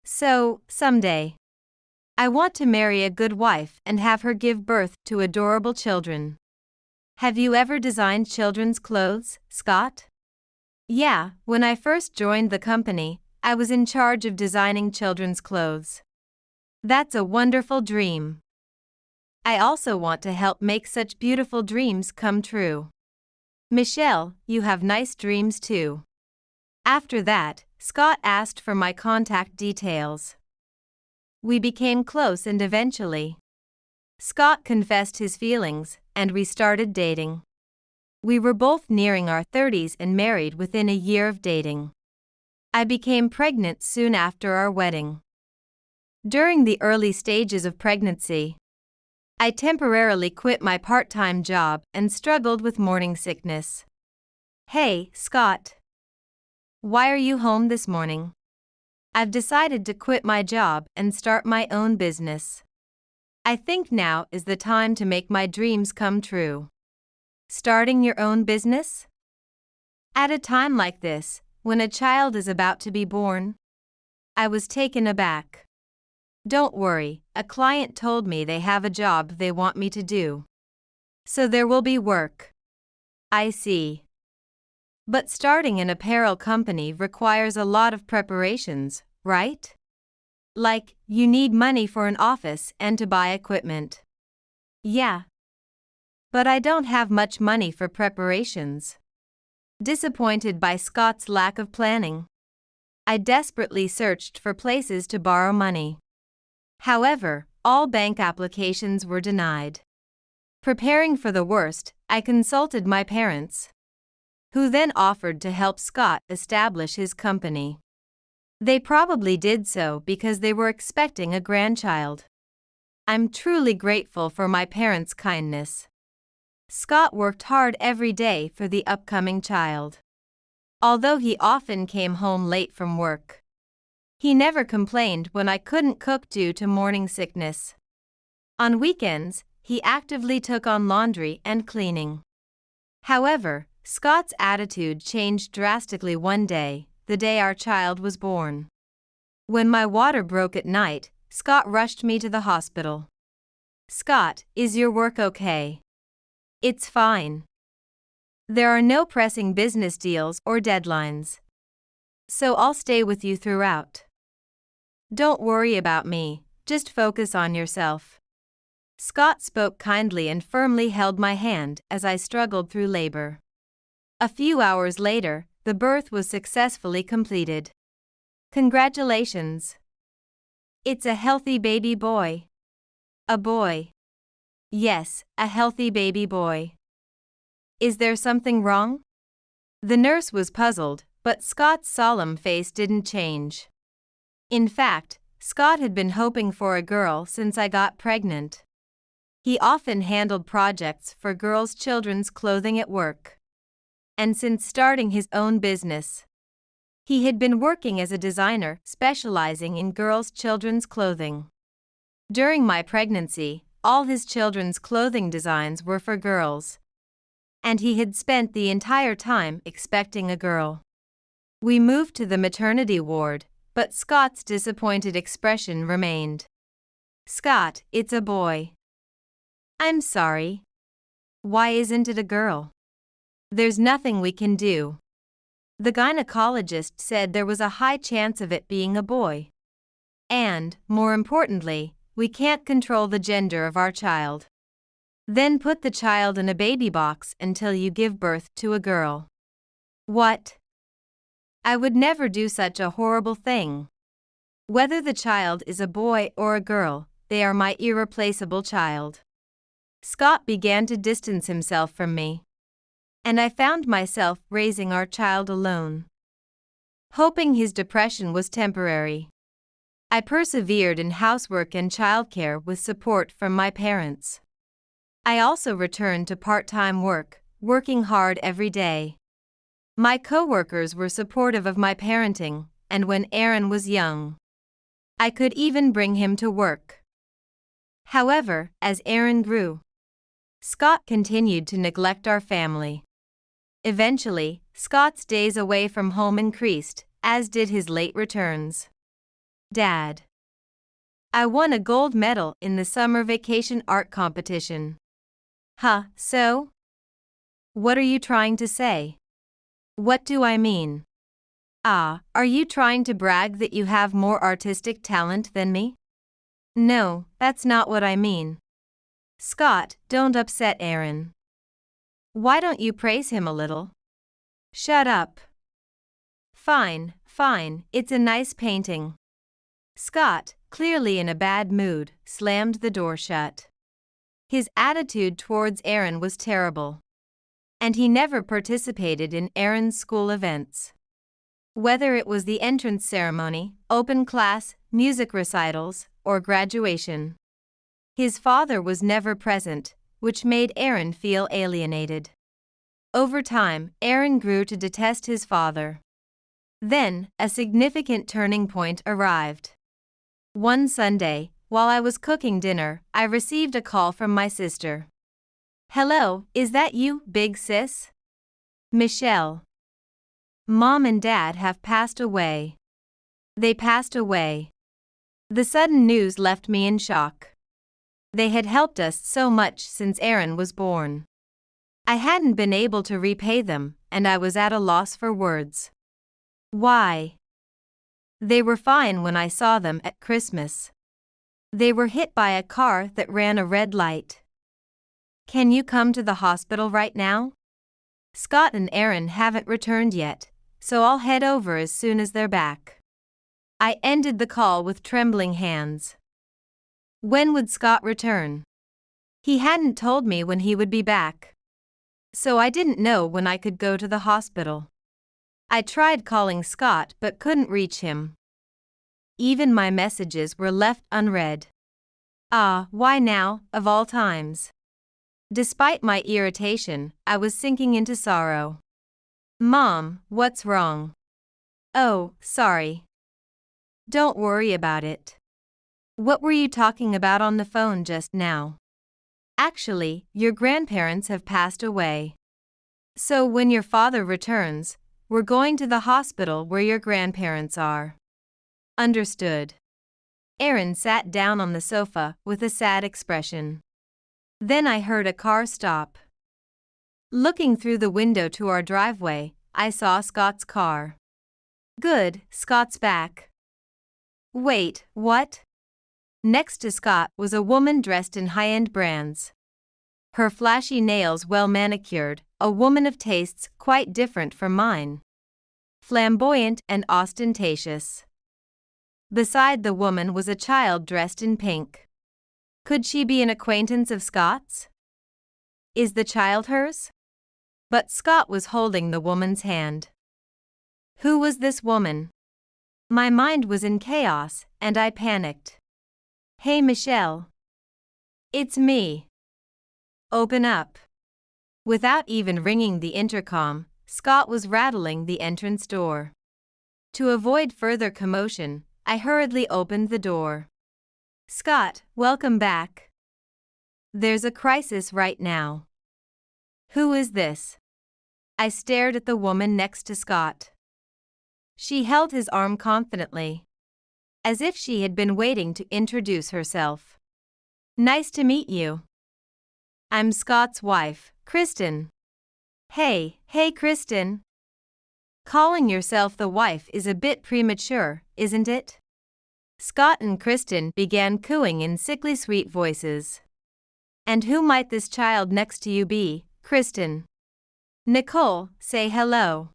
So, someday, I want to marry a good wife and have her give birth to adorable children. Have you ever designed children's clothes, Scott? Yeah, when I first joined the company, I was in charge of designing children's clothes. That's a wonderful dream. I also want to help make such beautiful dreams come true. Michelle, you have nice dreams too. After that, Scott asked for my contact details. We became close and eventually, Scott confessed his feelings, and we started dating. We were both nearing our 30s and married within a year of dating. I became pregnant soon after our wedding. During the early stages of pregnancy, I temporarily quit my part-time job and struggled with morning sickness. Hey, Scott. Why are you home this morning? I've decided to quit my job and start my own business. I think now is the time to make my dreams come true. Starting your own business? At a time like this, when a child is about to be born, I was taken aback. Don't worry, a client told me they have a job they want me to do. So there will be work. I see. But starting an apparel company requires a lot of preparations, right? Like, you need money for an office and to buy equipment. Yeah. But I don't have much money for preparations. Disappointed by Scott's lack of planning, I desperately searched for places to borrow money. However, all bank applications were denied. Preparing for the worst, I consulted my parents, who then offered to help Scott establish his company. They probably did so because they were expecting a grandchild. I'm truly grateful for my parents' kindness. Scott worked hard every day for the upcoming child. Although he often came home late from work, he never complained when I couldn't cook due to morning sickness. On weekends, he actively took on laundry and cleaning. However, Scott's attitude changed drastically one day, the day our child was born. When my water broke at night, Scott rushed me to the hospital. Scott, is your work okay? It's fine. There are no pressing business deals or deadlines. So I'll stay with you throughout. Don't worry about me, just focus on yourself. Scott spoke kindly and firmly held my hand as I struggled through labor. A few hours later, the birth was successfully completed. Congratulations. It's a healthy baby boy. A boy. Yes, a healthy baby boy. Is there something wrong? The nurse was puzzled, but Scott's solemn face didn't change. In fact, Scott had been hoping for a girl since I got pregnant. He often handled projects for girls' children's clothing at work. And since starting his own business, He had been working as a designer specializing in girls' children's clothing. During my pregnancy, all his children's clothing designs were for girls. And he had spent the entire time expecting a girl. We moved to the maternity ward, but Scott's disappointed expression remained. "Scott, it's a boy." "I'm sorry. Why isn't it a girl?" "There's nothing we can do. The gynecologist said there was a high chance of it being a boy. And, more importantly, we can't control the gender of our child. Then put the child in a baby box until you give birth to a girl." "What? I would never do such a horrible thing. Whether the child is a boy or a girl, they are my irreplaceable child." Scott began to distance himself from me. And I found myself raising our child alone. Hoping his depression was temporary, I persevered in housework and childcare with support from my parents. I also returned to part-time work, working hard every day. My coworkers were supportive of my parenting, and when Aaron was young, I could even bring him to work. However, as Aaron grew, Scott continued to neglect our family. Eventually, Scott's days away from home increased, as did his late returns. "Dad, I won a gold medal in the summer vacation art competition." "Huh, so? What are you trying to say?" "What do I mean?" "Ah, are you trying to brag that you have more artistic talent than me?" "No, that's not what I mean." "Scott, don't upset Aaron. Why don't you praise him a little?" "Shut up." Fine, it's a nice painting." Scott, clearly in a bad mood, slammed the door shut. His attitude towards Aaron was terrible. And he never participated in Aaron's school events. Whether it was the entrance ceremony, open class, music recitals, or graduation, his father was never present, which made Aaron feel alienated. Over time, Aaron grew to detest his father. Then, a significant turning point arrived. One Sunday, while I was cooking dinner, I received a call from my sister. "Hello, is that you, big sis?" "Michelle. Mom and Dad have passed away." They passed away. The sudden news left me in shock. They had helped us so much since Aaron was born. I hadn't been able to repay them, and I was at a loss for words. Why? They were fine when I saw them at Christmas. They were hit by a car that ran a red light. Can you come to the hospital right now? Scott and Aaron haven't returned yet, so I'll head over as soon as they're back. I ended the call with trembling hands. When would Scott return? He hadn't told me when he would be back. So I didn't know when I could go to the hospital. I tried calling Scott but couldn't reach him. Even my messages were left unread. Ah, why now, of all times? Despite my irritation, I was sinking into sorrow. Mom, what's wrong? Oh, sorry. Don't worry about it. What were you talking about on the phone just now? Actually, your grandparents have passed away. So when your father returns, we're going to the hospital where your grandparents are. Understood. Aaron sat down on the sofa with a sad expression. Then I heard a car stop. Looking through the window to our driveway, I saw Scott's car. Good, Scott's back. Wait, what? Next to Scott was a woman dressed in high-end brands. Her flashy nails well manicured, a woman of tastes quite different from mine. Flamboyant and ostentatious. Beside the woman was a child dressed in pink. Could she be an acquaintance of Scott's? Is the child hers? But Scott was holding the woman's hand. Who was this woman? My mind was in chaos, and I panicked. Hey Michelle. It's me. Open up. Without even ringing the intercom, Scott was rattling the entrance door. To avoid further commotion, I hurriedly opened the door. Scott, welcome back. There's a crisis right now. Who is this? I stared at the woman next to Scott. She held his arm confidently, as if she had been waiting to introduce herself. Nice to meet you. I'm Scott's wife, Kristen. Hey, Kristen. Calling yourself the wife is a bit premature, isn't it? Scott and Kristen began cooing in sickly sweet voices. And who might this child next to you be, Kristen? Nicole, say hello.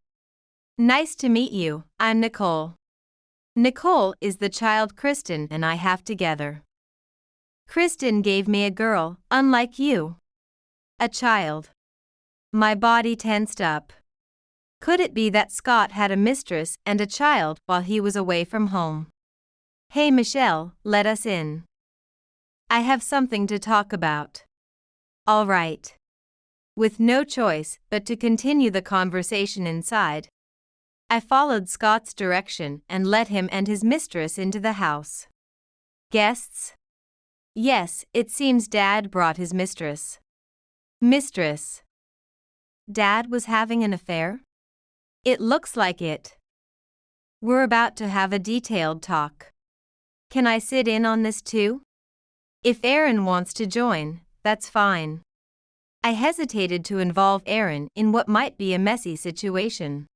Nice to meet you, I'm Nicole. Nicole is the child Kristen and I have together. Kristen gave me a girl, unlike you. A child. My body tensed up. Could it be that Scott had a mistress and a child while he was away from home? Hey Michelle, let us in. I have something to talk about. All right. With no choice but to continue the conversation inside, I followed Scott's direction and let him and his mistress into the house. Guests? Yes, it seems Dad brought his mistress. Mistress. Dad was having an affair? It looks like it. We're about to have a detailed talk. Can I sit in on this too? If Aaron wants to join, that's fine. I hesitated to involve Aaron in what might be a messy situation.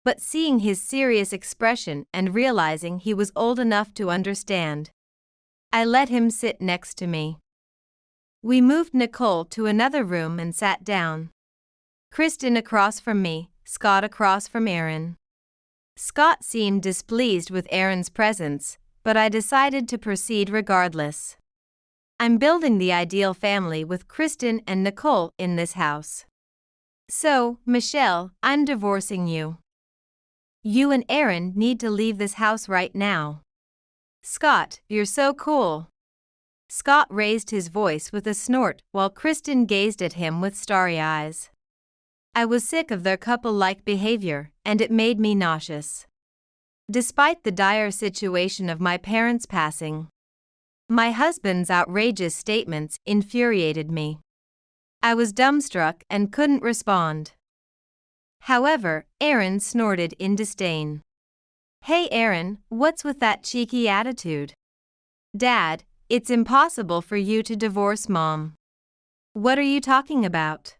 But seeing his serious expression and realizing he was old enough to understand, I let him sit next to me. We moved Nicole to another room and sat down. Kristen across from me, Scott across from Aaron. Scott seemed displeased with Aaron's presence, but I decided to proceed regardless. I'm building the ideal family with Kristen and Nicole in this house. So, Michelle, I'm divorcing you. You and Aaron need to leave this house right now. Scott, you're so cool. Scott raised his voice with a snort while Kristen gazed at him with starry eyes. I was sick of their couple-like behavior, and it made me nauseous. Despite the dire situation of my parents passing, my husband's outrageous statements infuriated me. I was dumbstruck and couldn't respond. However, Aaron snorted in disdain. Hey Aaron, what's with that cheeky attitude? Dad, it's impossible for you to divorce Mom. What are you talking about?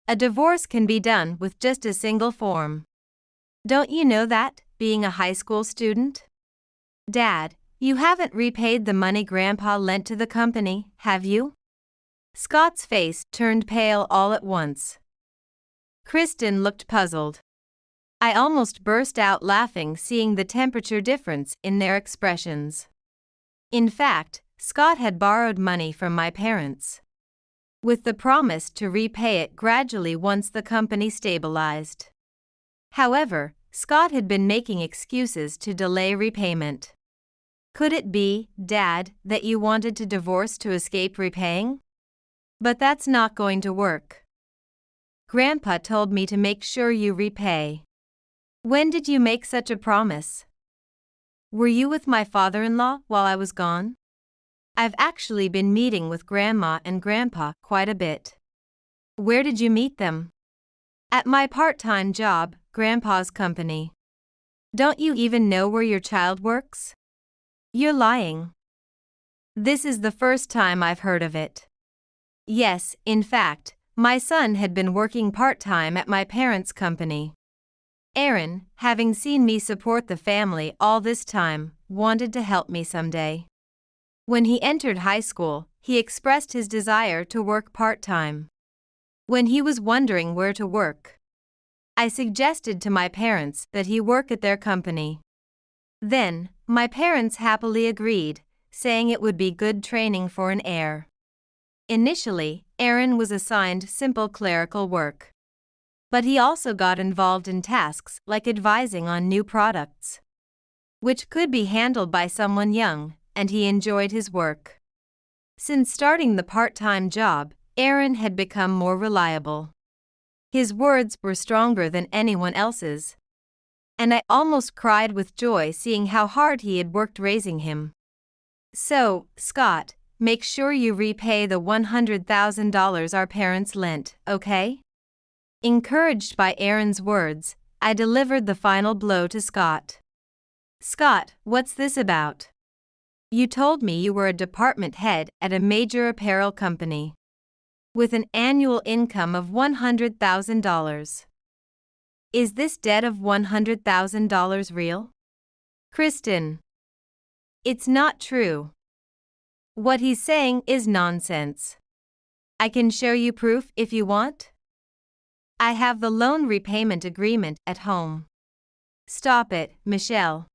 A divorce can be done with just a single form. Don't you know that, being a high school student? Dad, you haven't repaid the money Grandpa lent to the company, have you? Scott's face turned pale all at once. Kristen looked puzzled. I almost burst out laughing seeing the temperature difference in their expressions. In fact, Scott had borrowed money from my parents, with the promise to repay it gradually once the company stabilized. However, Scott had been making excuses to delay repayment. Could it be, Dad, that you wanted to divorce to escape repaying? But that's not going to work. Grandpa told me to make sure you repay. When did you make such a promise? Were you with my father-in-law while I was gone? I've actually been meeting with Grandma and Grandpa quite a bit. Where did you meet them? At my part-time job, Grandpa's company. Don't you even know where your child works? You're lying. This is the first time I've heard of it. Yes, in fact, my son had been working part-time at my parents' company. Aaron, having seen me support the family all this time, wanted to help me someday. When he entered high school, he expressed his desire to work part-time. When he was wondering where to work, I suggested to my parents that he work at their company. Then, my parents happily agreed, saying it would be good training for an heir. Initially, Aaron was assigned simple clerical work. But he also got involved in tasks like advising on new products, which could be handled by someone young, and he enjoyed his work. Since starting the part-time job, Aaron had become more reliable. His words were stronger than anyone else's, and I almost cried with joy seeing how hard he had worked raising him. So, Scott, make sure you repay the $100,000 our parents lent, okay? Encouraged by Aaron's words, I delivered the final blow to Scott. Scott, what's this about? You told me you were a department head at a major apparel company with an annual income of $100,000. Is this debt of $100,000 real? Kristen. It's not true. What he's saying is nonsense. I can show you proof if you want. I have the loan repayment agreement at home. Stop it, Michelle.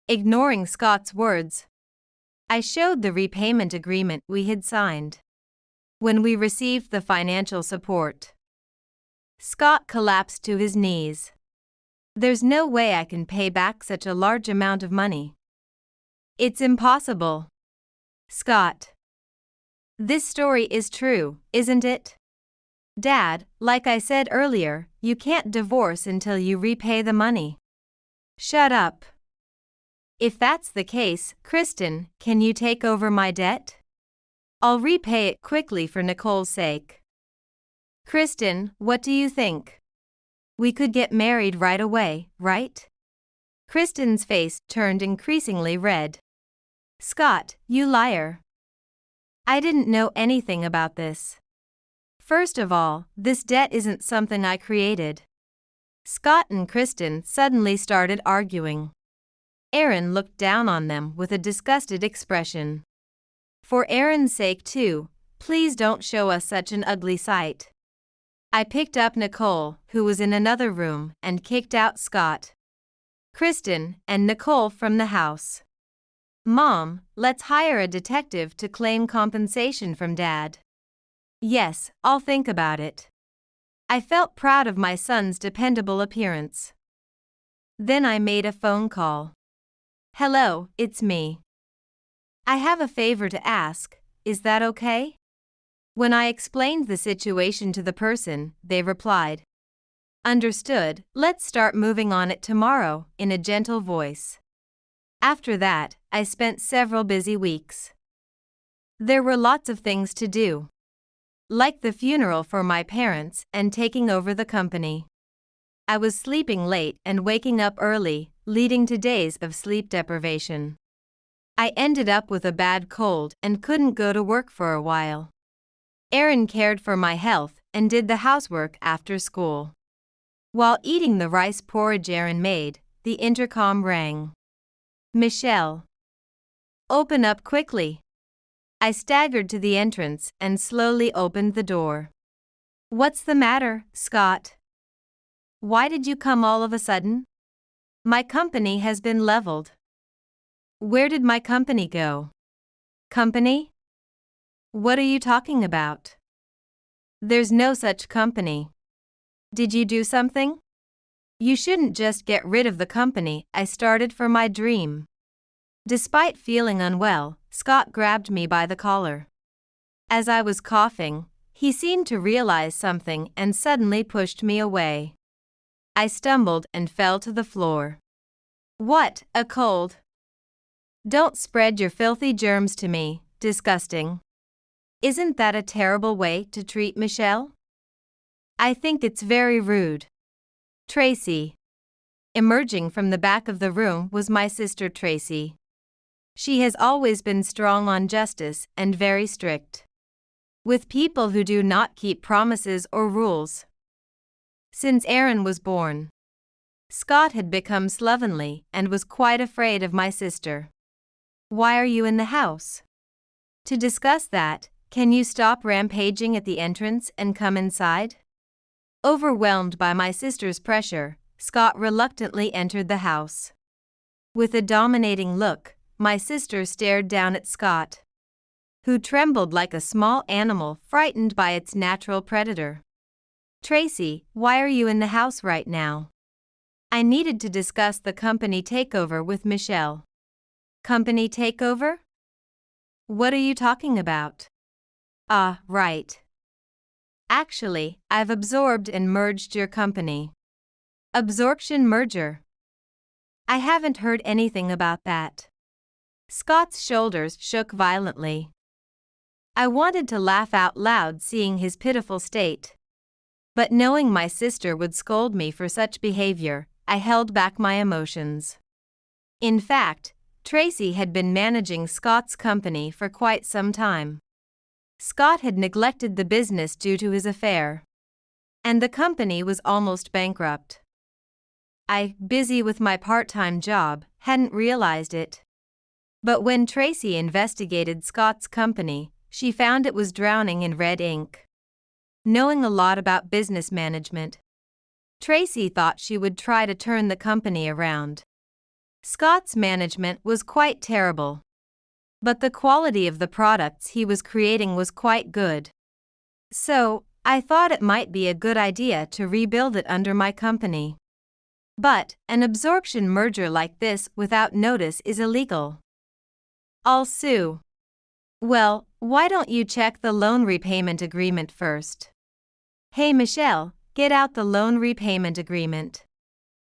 Ignoring Scott's words, I showed the repayment agreement we had signed when we received the financial support. Scott collapsed to his knees. There's no way I can pay back such a large amount of money. It's impossible. Scott. This story is true, isn't it? Dad, like I said earlier, you can't divorce until you repay the money. Shut up. If that's the case, Kristen, can you take over my debt? I'll repay it quickly for Nicole's sake. Kristen, what do you think? We could get married right away, right? Kristen's face turned increasingly red. Scott, you liar. I didn't know anything about this. First of all, this debt isn't something I created. Scott and Kristen suddenly started arguing. Aaron looked down on them with a disgusted expression. For Aaron's sake too, please don't show us such an ugly sight. I picked up Nicole, who was in another room, and kicked out Scott, Kristen, and Nicole from the house. Mom, let's hire a detective to claim compensation from Dad. Yes, I'll think about it. I felt proud of my son's dependable appearance. Then I made a phone call. Hello, it's me. I have a favor to ask, is that okay? When I explained the situation to the person, they replied, Understood, let's start moving on it tomorrow, in a gentle voice. After that, I spent several busy weeks. There were lots of things to do, like the funeral for my parents and taking over the company. I was sleeping late and waking up early, leading to days of sleep deprivation. I ended up with a bad cold and couldn't go to work for a while. Aaron cared for my health and did the housework after school. While eating the rice porridge Aaron made, the intercom rang. Michelle. Open up quickly. I staggered to the entrance and slowly opened the door. What's the matter, Scott? Why did you come all of a sudden? My company has been leveled. Where did my company go? Company? What are you talking about? There's no such company. Did you do something? You shouldn't just get rid of the company I started for my dream. Despite feeling unwell, Scott grabbed me by the collar. As I was coughing, he seemed to realize something and suddenly pushed me away. I stumbled and fell to the floor. What, a cold? Don't spread your filthy germs to me, disgusting. Isn't that a terrible way to treat Michelle? I think it's very rude. Tracy. Emerging from the back of the room was my sister Tracy. She has always been strong on justice and very strict with people who do not keep promises or rules. Since Aaron was born, Scott had become slovenly and was quite afraid of my sister. Why are you in the house? To discuss that, can you stop rampaging at the entrance and come inside? Overwhelmed by my sister's pressure, Scott reluctantly entered the house. With a dominating look, my sister stared down at Scott, who trembled like a small animal frightened by its natural predator. Tracy, why are you in the house right now? I needed to discuss the company takeover with Michelle. Company takeover? What are you talking about? Right. Actually, I've absorbed and merged your company. Absorption merger. I haven't heard anything about that. Scott's shoulders shook violently. I wanted to laugh out loud seeing his pitiful state. But knowing my sister would scold me for such behavior, I held back my emotions. In fact, Tracy had been managing Scott's company for quite some time. Scott had neglected the business due to his affair. And the company was almost bankrupt. I, busy with my part-time job, hadn't realized it. But when Tracy investigated Scott's company, she found it was drowning in red ink. Knowing a lot about business management, Tracy thought she would try to turn the company around. Scott's management was quite terrible. But the quality of the products he was creating was quite good. So, I thought it might be a good idea to rebuild it under my company. But an absorption merger like this without notice is illegal. I'll sue. Well, why don't you check the loan repayment agreement first? Hey Michelle, get out the loan repayment agreement.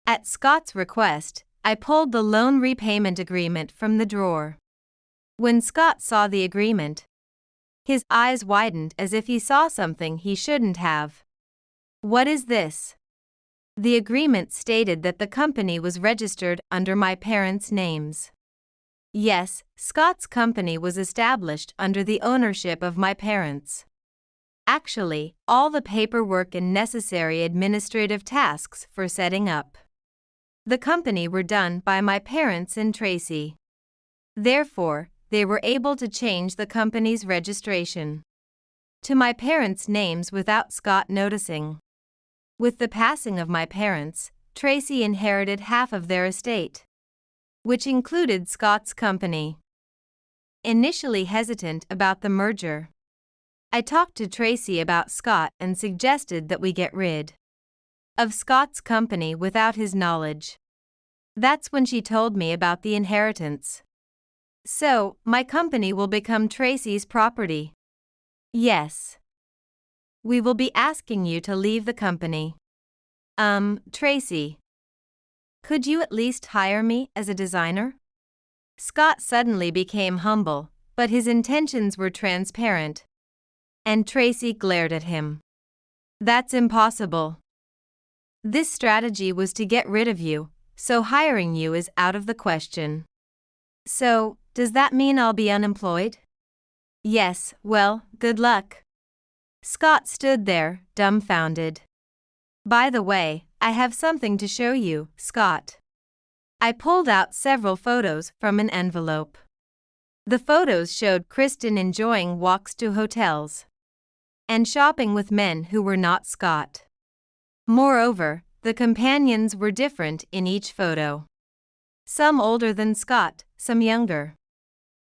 At Scott's request, I pulled the loan repayment agreement from the drawer. When Scott saw the agreement, his eyes widened as if he saw something he shouldn't have. What is this? The agreement stated that the company was registered under my parents' names. Yes, Scott's company was established under the ownership of my parents. Actually, all the paperwork and necessary administrative tasks for setting up the company were done by my parents and Tracy. Therefore, they were able to change the company's registration to my parents' names without Scott noticing. With the passing of my parents, Tracy inherited half of their estate, which included Scott's company. Initially hesitant about the merger, I talked to Tracy about Scott and suggested that we get rid of Scott's company without his knowledge. That's when she told me about the inheritance. So, my company will become Tracy's property. Yes. We will be asking you to leave the company. Tracy. Could you at least hire me as a designer? Scott suddenly became humble, but his intentions were transparent. And Tracy glared at him. That's impossible. This strategy was to get rid of you, so hiring you is out of the question. So, does that mean I'll be unemployed? Yes, well, good luck. Scott stood there, dumbfounded. By the way, I have something to show you, Scott. I pulled out several photos from an envelope. The photos showed Kristen enjoying walks to hotels and shopping with men who were not Scott. Moreover, the companions were different in each photo. Some older than Scott, some younger.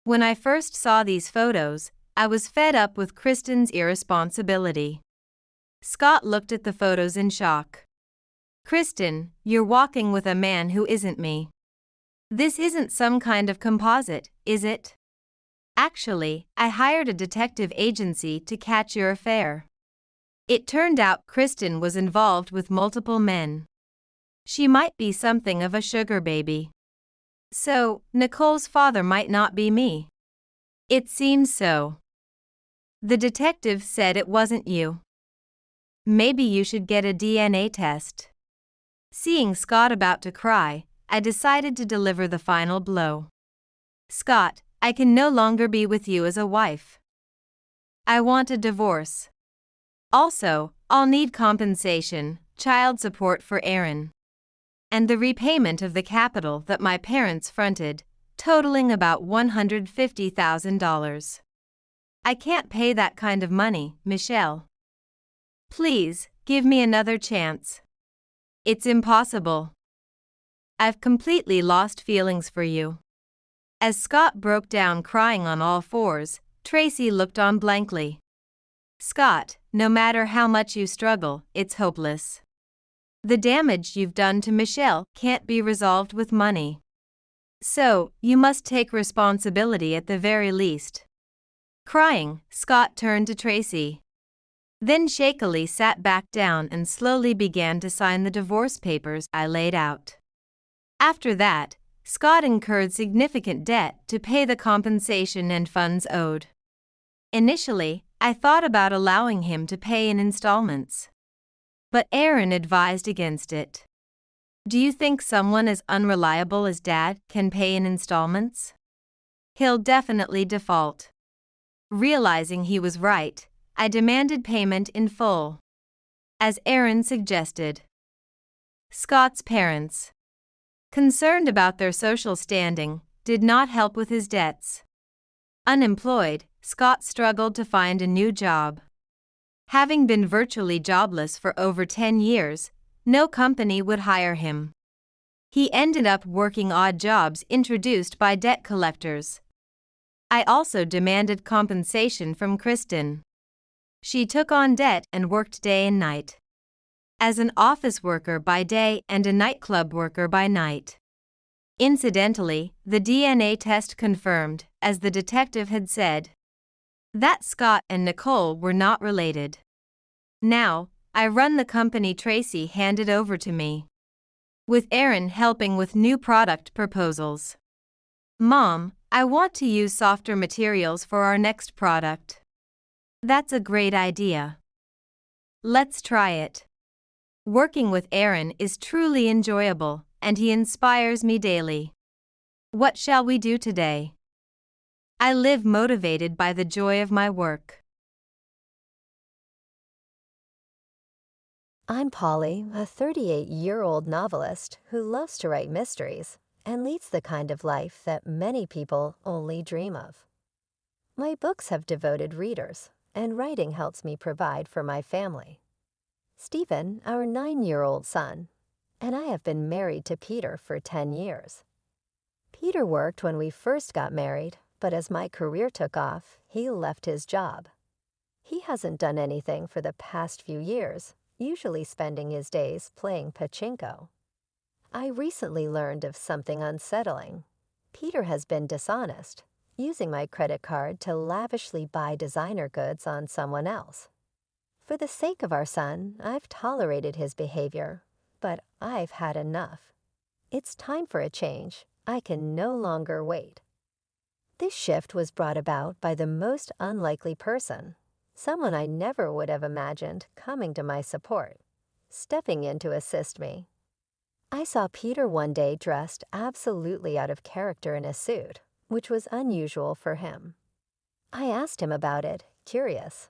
When I first saw these photos, I was fed up with Kristen's irresponsibility. Scott looked at the photos in shock. Kristen, you're walking with a man who isn't me. This isn't some kind of composite, is it? Actually, I hired a detective agency to catch your affair. It turned out Kristen was involved with multiple men. She might be something of a sugar baby. So, Nicole's father might not be me. It seems so. The detective said it wasn't you. Maybe you should get a DNA test. Seeing Scott about to cry, I decided to deliver the final blow. Scott, I can no longer be with you as a wife. I want a divorce. Also, I'll need compensation, child support for Aaron, and the repayment of the capital that my parents fronted, totaling about $150,000. I can't pay that kind of money, Michelle. Please, give me another chance. It's impossible. I've completely lost feelings for you. As Scott broke down crying on all fours, Tracy looked on blankly. Scott, no matter how much you struggle, it's hopeless. The damage you've done to Michelle can't be resolved with money. So, you must take responsibility at the very least. Crying, Scott turned to Tracy. Then shakily sat back down and slowly began to sign the divorce papers I laid out. After that, Scott incurred significant debt to pay the compensation and funds owed. Initially, I thought about allowing him to pay in installments. But Aaron advised against it. Do you think someone as unreliable as Dad can pay in installments? He'll definitely default. Realizing he was right, I demanded payment in full, as Aaron suggested. Scott's parents, concerned about their social standing, did not help with his debts. Unemployed, Scott struggled to find a new job. Having been virtually jobless for over 10 years, no company would hire him. He ended up working odd jobs introduced by debt collectors. I also demanded compensation from Kristen. She took on debt and worked day and night, as an office worker by day and a nightclub worker by night. Incidentally, the DNA test confirmed, as the detective had said, that Scott and Nicole were not related. Now, I run the company Tracy handed over to me, with Aaron helping with new product proposals. Mom, I want to use softer materials for our next product. That's a great idea. Let's try it. Working with Aaron is truly enjoyable, and he inspires me daily. What shall we do today? I live motivated by the joy of my work.
I'm Polly, a 38-year-old novelist who loves to write mysteries and leads the kind of life that many people only dream of. My books have devoted readers, and writing helps me provide for my family. Stephen, our 9-year-old son, and I have been married to Peter for 10 years. Peter worked when we first got married, but as my career took off, he left his job. He hasn't done anything for the past few years, usually spending his days playing pachinko. I recently learned of something unsettling. Peter has been dishonest, using my credit card to lavishly buy designer goods on someone else. For the sake of our son, I've tolerated his behavior, but I've had enough. It's time for a change. I can no longer wait. This shift was brought about by the most unlikely person, someone I never would have imagined coming to my support, stepping in to assist me. I saw Peter one day dressed absolutely out of character in a suit, which was unusual for him. I asked him about it, curious.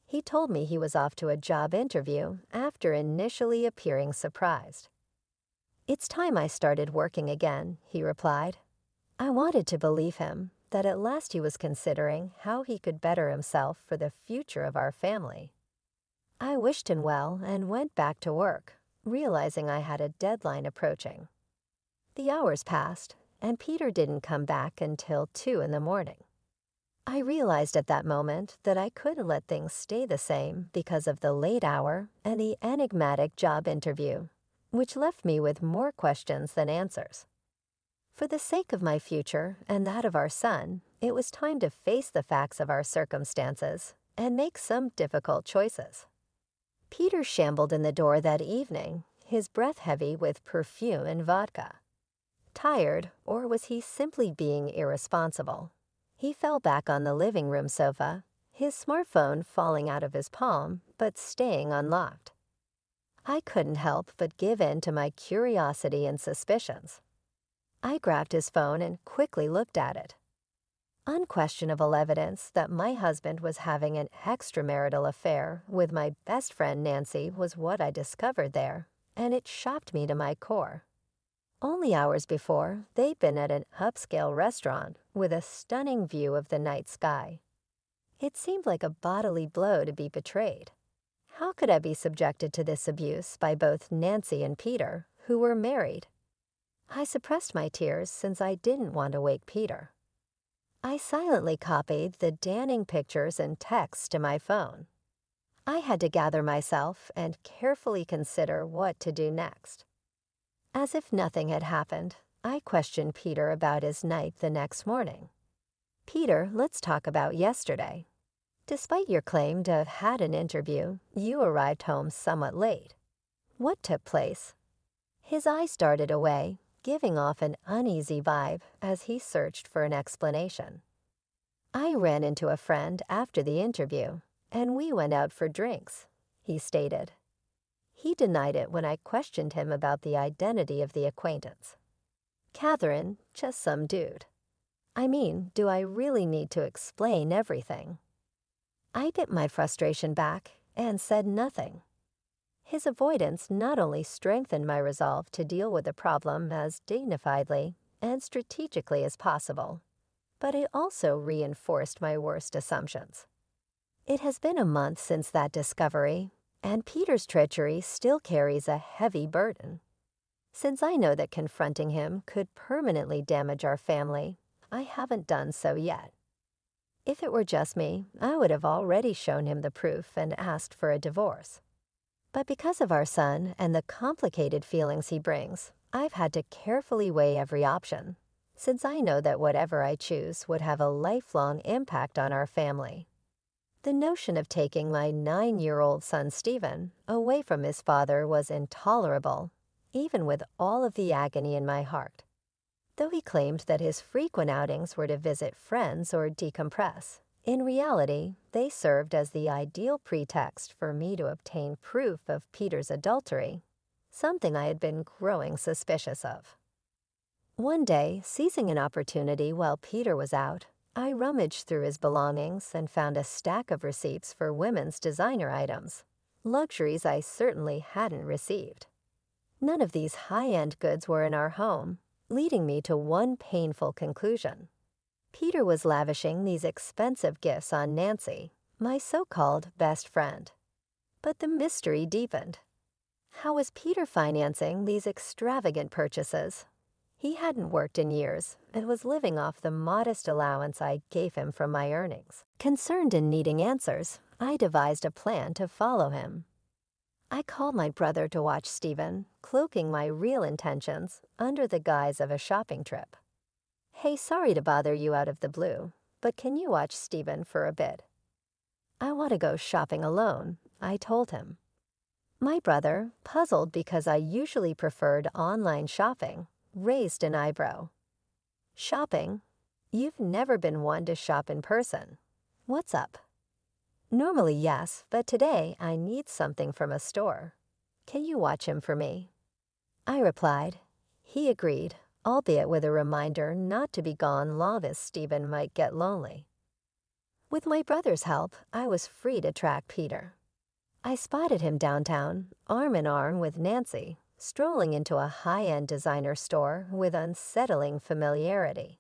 He told me he was off to a job interview after initially appearing surprised. "It's time I started working again," he replied. I wanted to believe him, that at last he was considering how he could better himself for the future of our family. I wished him well and went back to work, realizing I had a deadline approaching. The hours passed, and Peter didn't come back until 2 in the morning. I realized at that moment that I couldn't let things stay the same because of the late hour and the enigmatic job interview, which left me with more questions than answers. For the sake of my future and that of our son, it was time to face the facts of our circumstances and make some difficult choices. Peter shambled in the door that evening, his breath heavy with perfume and vodka. Tired, or was he simply being irresponsible? He fell back on the living room sofa, his smartphone falling out of his palm but staying unlocked. I couldn't help but give in to my curiosity and suspicions. I grabbed his phone and quickly looked at it. Unquestionable evidence that my husband was having an extramarital affair with my best friend Nancy was what I discovered there, and it shocked me to my core. Only hours before, they'd been at an upscale restaurant with a stunning view of the night sky. It seemed like a bodily blow to be betrayed. How could I be subjected to this abuse by both Nancy and Peter, who were married? I suppressed my tears since I didn't want to wake Peter. I silently copied the damning pictures and texts to my phone. I had to gather myself and carefully consider what to do next. As if nothing had happened, I questioned Peter about his night the next morning. "Peter, let's talk about yesterday. Despite your claim to have had an interview, you arrived home somewhat late. What took place?" His eyes darted away, giving off an uneasy vibe as he searched for an explanation. "I ran into a friend after the interview, and we went out for drinks," he stated. He denied it when I questioned him about the identity of the acquaintance. "Catherine, just some dude. I mean, do I really need to explain everything?" I bit my frustration back and said nothing. His avoidance not only strengthened my resolve to deal with the problem as dignifiedly and strategically as possible, but it also reinforced my worst assumptions. It has been a month since that discovery, and Peter's treachery still carries a heavy burden. Since I know that confronting him could permanently damage our family, I haven't done so yet. If it were just me, I would have already shown him the proof and asked for a divorce. But because of our son and the complicated feelings he brings, I've had to carefully weigh every option, since I know that whatever I choose would have a lifelong impact on our family. The notion of taking my 9-year-old son Stephen away from his father was intolerable, even with all of the agony in my heart. Though he claimed that his frequent outings were to visit friends or decompress, in reality, they served as the ideal pretext for me to obtain proof of Peter's adultery, something I had been growing suspicious of. One day, seizing an opportunity while Peter was out, I rummaged through his belongings and found a stack of receipts for women's designer items, luxuries I certainly hadn't received. None of these high-end goods were in our home, leading me to one painful conclusion. Peter was lavishing these expensive gifts on Nancy, my so-called best friend. But the mystery deepened. How was Peter financing these extravagant purchases? He hadn't worked in years and was living off the modest allowance I gave him from my earnings. Concerned and needing answers, I devised a plan to follow him. I called my brother to watch Stephen, cloaking my real intentions under the guise of a shopping trip. "Hey, sorry to bother you out of the blue, but can you watch Stephen for a bit?" "I want to go shopping alone," I told him. My brother, puzzled because I usually preferred online shopping, raised an eyebrow. "Shopping? You've never been one to shop in person. What's up?" "Normally, yes, but today I need something from a store. Can you watch him for me?" I replied. He agreed, albeit with a reminder not to be gone long as Stephen might get lonely. With my brother's help, I was free to track Peter. I spotted him downtown, arm in arm with Nancy, strolling into a high-end designer store with unsettling familiarity.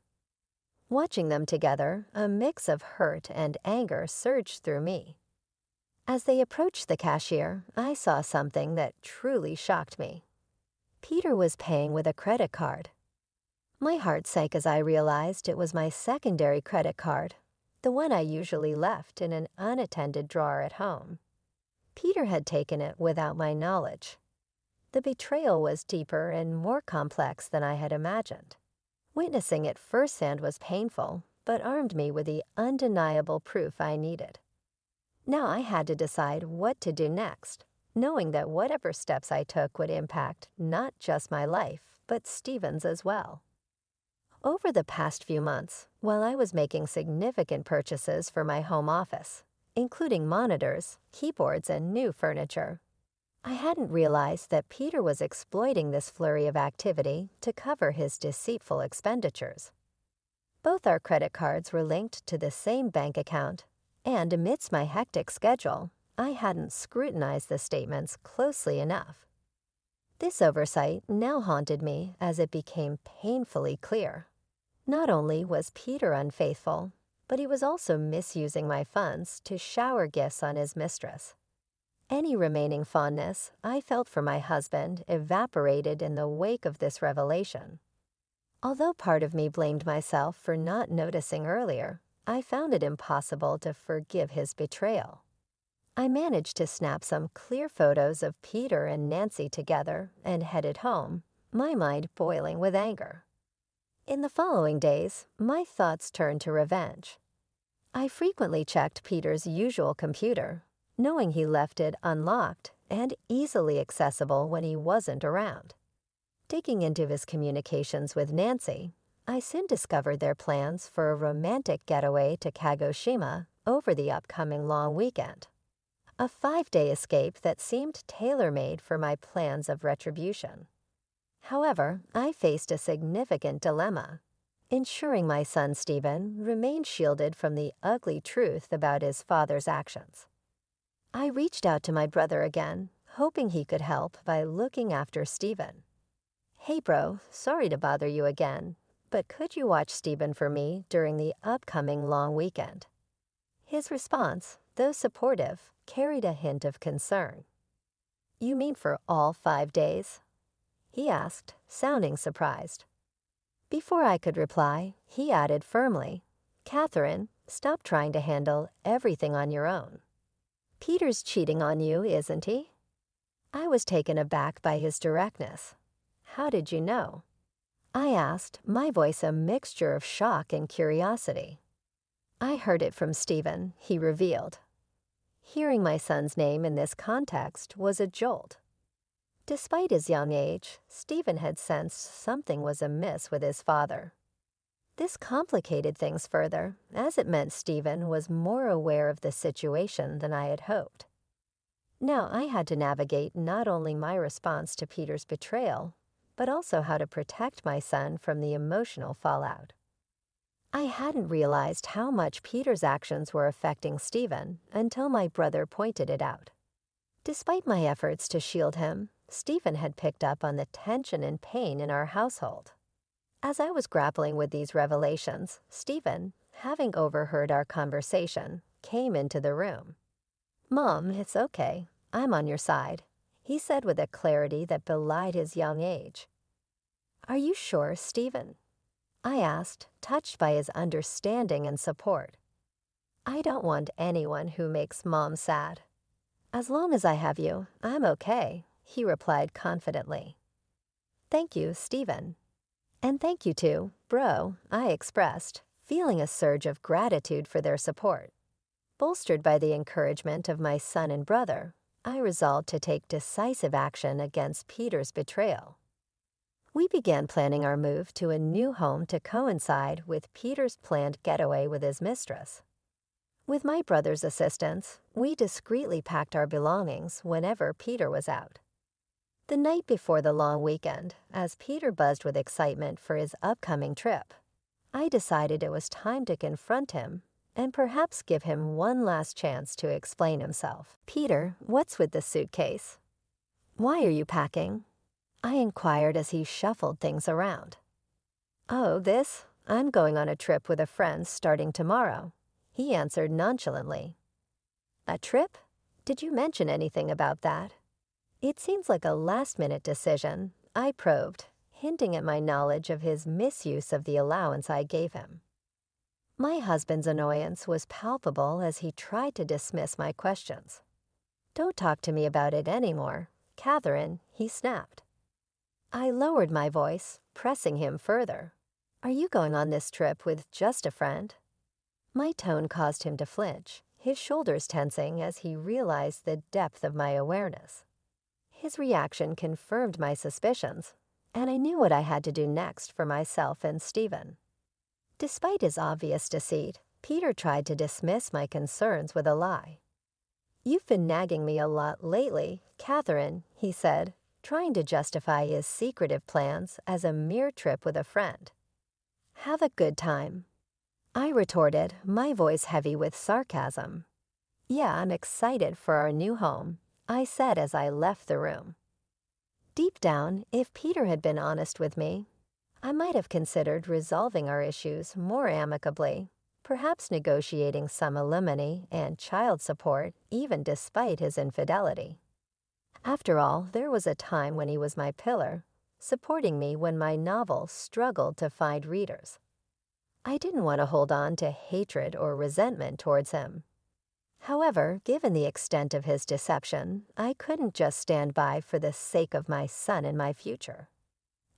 Watching them together, a mix of hurt and anger surged through me. As they approached the cashier, I saw something that truly shocked me. Peter was paying with a credit card. My heart sank as I realized it was my secondary credit card, the one I usually left in an unattended drawer at home. Peter had taken it without my knowledge. The betrayal was deeper and more complex than I had imagined. Witnessing it firsthand was painful, but armed me with the undeniable proof I needed. Now I had to decide what to do next, knowing that whatever steps I took would impact not just my life, but Stephen's as well. Over the past few months, while I was making significant purchases for my home office, including monitors, keyboards, and new furniture, I hadn't realized that Peter was exploiting this flurry of activity to cover his deceitful expenditures. Both our credit cards were linked to the same bank account, and amidst my hectic schedule, I hadn't scrutinized the statements closely enough. This oversight now haunted me as it became painfully clear. Not only was Peter unfaithful, but he was also misusing my funds to shower gifts on his mistress. Any remaining fondness I felt for my husband evaporated in the wake of this revelation. Although part of me blamed myself for not noticing earlier, I found it impossible to forgive his betrayal. I managed to snap some clear photos of Peter and Nancy together and headed home, my mind boiling with anger. In the following days, my thoughts turned to revenge. I frequently checked Peter's usual computer, knowing he left it unlocked and easily accessible when he wasn't around. Digging into his communications with Nancy, I soon discovered their plans for a romantic getaway to Kagoshima over the upcoming long weekend. A 5-day escape that seemed tailor-made for my plans of retribution. However, I faced a significant dilemma, ensuring my son Stephen remained shielded from the ugly truth about his father's actions. I reached out to my brother again, hoping he could help by looking after Stephen. "Hey bro, sorry to bother you again, but could you watch Stephen for me during the upcoming long weekend?" His response, though supportive, carried a hint of concern. "You mean for all 5 days?" he asked, sounding surprised. Before I could reply, he added firmly, "Catherine, stop trying to handle everything on your own. Peter's cheating on you, isn't he?" I was taken aback by his directness. "How did you know?" I asked, my voice a mixture of shock and curiosity. "I heard it from Stephen," he revealed. Hearing my son's name in this context was a jolt. Despite his young age, Stephen had sensed something was amiss with his father. This complicated things further, as it meant Stephen was more aware of the situation than I had hoped. Now I had to navigate not only my response to Peter's betrayal, but also how to protect my son from the emotional fallout. I hadn't realized how much Peter's actions were affecting Stephen until my brother pointed it out. Despite my efforts to shield him, Stephen had picked up on the tension and pain in our household. As I was grappling with these revelations, Stephen, having overheard our conversation, came into the room. "Mom, it's okay. I'm on your side," he said with a clarity that belied his young age. "Are you sure, Stephen?" I asked, touched by his understanding and support. "I don't want anyone who makes Mom sad. As long as I have you, I'm okay," he replied confidently. "Thank you, Stephen." "And thank you too, bro," I expressed, feeling a surge of gratitude for their support. Bolstered by the encouragement of my son and brother, I resolved to take decisive action against Peter's betrayal. We began planning our move to a new home to coincide with Peter's planned getaway with his mistress. With my brother's assistance, we discreetly packed our belongings whenever Peter was out. The night before the long weekend, as Peter buzzed with excitement for his upcoming trip, I decided it was time to confront him and perhaps give him one last chance to explain himself. "Peter, what's with the suitcase? Why are you packing?" I inquired as he shuffled things around. "Oh, this? I'm going on a trip with a friend starting tomorrow," he answered nonchalantly. "A trip? Did you mention anything about that?" It seems like a last-minute decision, I probed, hinting at my knowledge of his misuse of the allowance I gave him. My husband's annoyance was palpable as he tried to dismiss my questions. "Don't talk to me about it anymore, Catherine," he snapped. I lowered my voice, pressing him further. "Are you going on this trip with just a friend?" My tone caused him to flinch, his shoulders tensing as he realized the depth of my awareness. His reaction confirmed my suspicions, and I knew what I had to do next for myself and Stephen. Despite his obvious deceit, Peter tried to dismiss my concerns with a lie. "You've been nagging me a lot lately, Catherine," he said, trying to justify his secretive plans as a mere trip with a friend. "Have a good time." I retorted, my voice heavy with sarcasm. "Yeah, I'm excited for our new home," I said as I left the room. Deep down, if Peter had been honest with me, I might have considered resolving our issues more amicably, perhaps negotiating some alimony and child support even despite his infidelity. After all, there was a time when he was my pillar, supporting me when my novel struggled to find readers. I didn't want to hold on to hatred or resentment towards him. However, given the extent of his deception, I couldn't just stand by for the sake of my son and my future.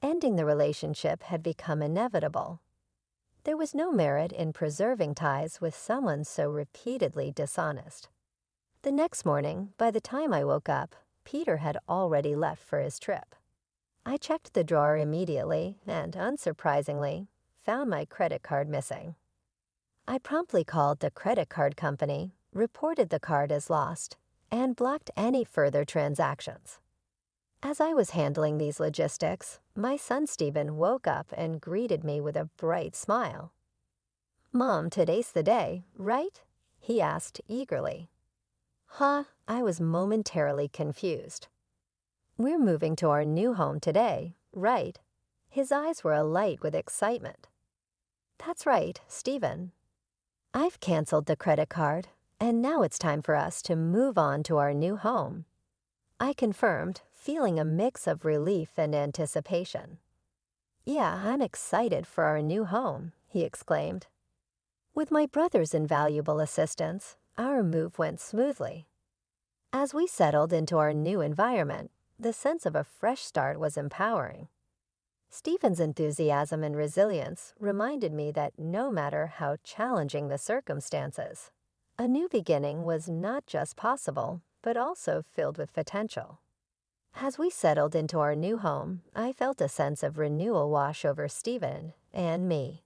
Ending the relationship had become inevitable. There was no merit in preserving ties with someone so repeatedly dishonest. The next morning, by the time I woke up, Peter had already left for his trip. I checked the drawer immediately and, unsurprisingly, found my credit card missing. I promptly called the credit card company, reported the card as lost, and blocked any further transactions. As I was handling these logistics, my son Stephen woke up and greeted me with a bright smile. "Mom, today's the day, right?" he asked eagerly. "Huh?" I was momentarily confused. "We're moving to our new home today, right?" His eyes were alight with excitement. "That's right, Stephen. I've canceled the credit card, and now it's time for us to move on to our new home," I confirmed, feeling a mix of relief and anticipation. "Yeah, I'm excited for our new home," he exclaimed. With my brother's invaluable assistance, our move went smoothly. As we settled into our new environment, the sense of a fresh start was empowering. Stephen's enthusiasm and resilience reminded me that no matter how challenging the circumstances, a new beginning was not just possible, but also filled with potential. As we settled into our new home, I felt a sense of renewal wash over Stephen and me.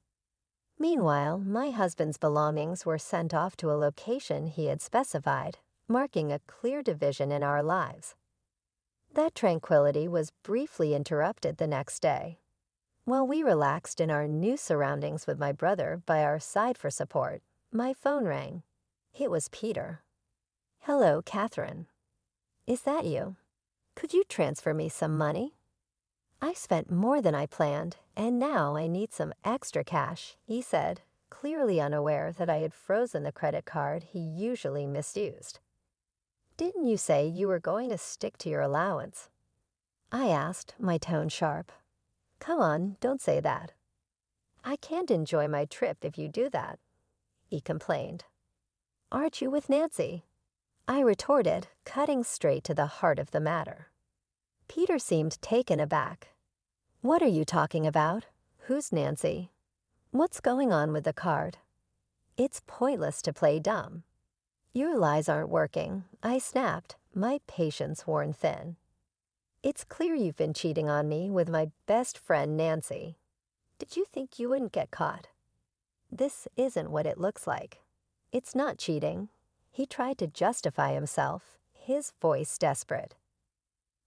Meanwhile, my husband's belongings were sent off to a location he had specified, marking a clear division in our lives. That tranquility was briefly interrupted the next day. While we relaxed in our new surroundings with my brother by our side for support, my phone rang. It was Peter. "Hello, Catherine. Is that you? Could you transfer me some money? I spent more than I planned, and now I need some extra cash," he said, clearly unaware that I had frozen the credit card he usually misused. "Didn't you say you were going to stick to your allowance?" I asked, my tone sharp. "Come on, don't say that. I can't enjoy my trip if you do that," he complained. "Aren't you with Nancy?" I retorted, cutting straight to the heart of the matter. Peter seemed taken aback. "What are you talking about? Who's Nancy? What's going on with the card?" "It's pointless to play dumb." "Your lies aren't working," I snapped, my patience worn thin. "It's clear you've been cheating on me with my best friend Nancy. Did you think you wouldn't get caught?" "This isn't what it looks like. It's not cheating." He tried to justify himself, his voice desperate.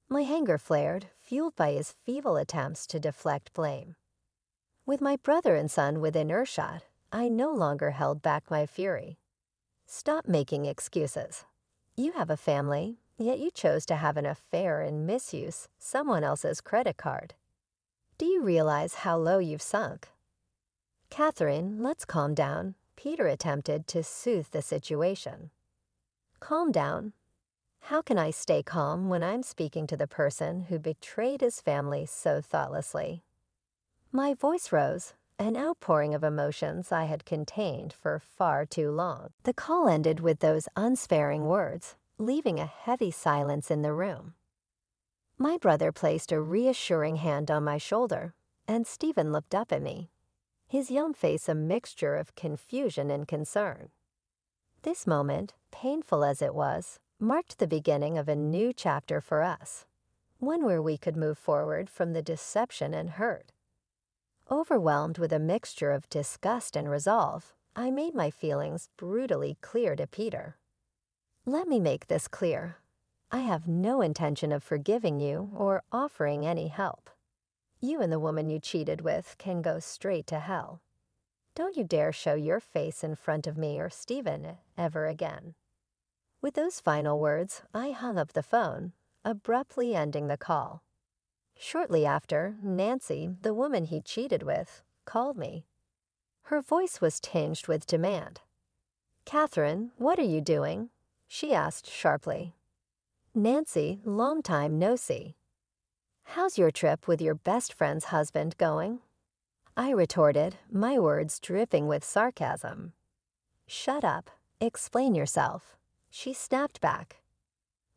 My anger flared, fueled by his feeble attempts to deflect blame. With my brother and son within earshot, I no longer held back my fury. "Stop making excuses. You have a family, yet you chose to have an affair and misuse someone else's credit card. Do you realize how low you've sunk?" "Catherine, let's calm down," Peter attempted to soothe the situation. "Calm down? How can I stay calm when I'm speaking to the person who betrayed his family so thoughtlessly?" My voice rose, an outpouring of emotions I had contained for far too long. The call ended with those unsparing words, leaving a heavy silence in the room. My brother placed a reassuring hand on my shoulder, and Stephen looked up at me, his young face a mixture of confusion and concern. This moment, painful as it was, marked the beginning of a new chapter for us, one where we could move forward from the deception and hurt. Overwhelmed with a mixture of disgust and resolve, I made my feelings brutally clear to Peter. "Let me make this clear. I have no intention of forgiving you or offering any help. You and the woman you cheated with can go straight to hell. Don't you dare show your face in front of me or Stephen ever again." With those final words, I hung up the phone, abruptly ending the call. Shortly after, Nancy, the woman he cheated with, called me. Her voice was tinged with demand. "Catherine, what are you doing?" she asked sharply. "Nancy, long time no see. How's your trip with your best friend's husband going?" I retorted, my words dripping with sarcasm. "Shut up. Explain yourself," she snapped back.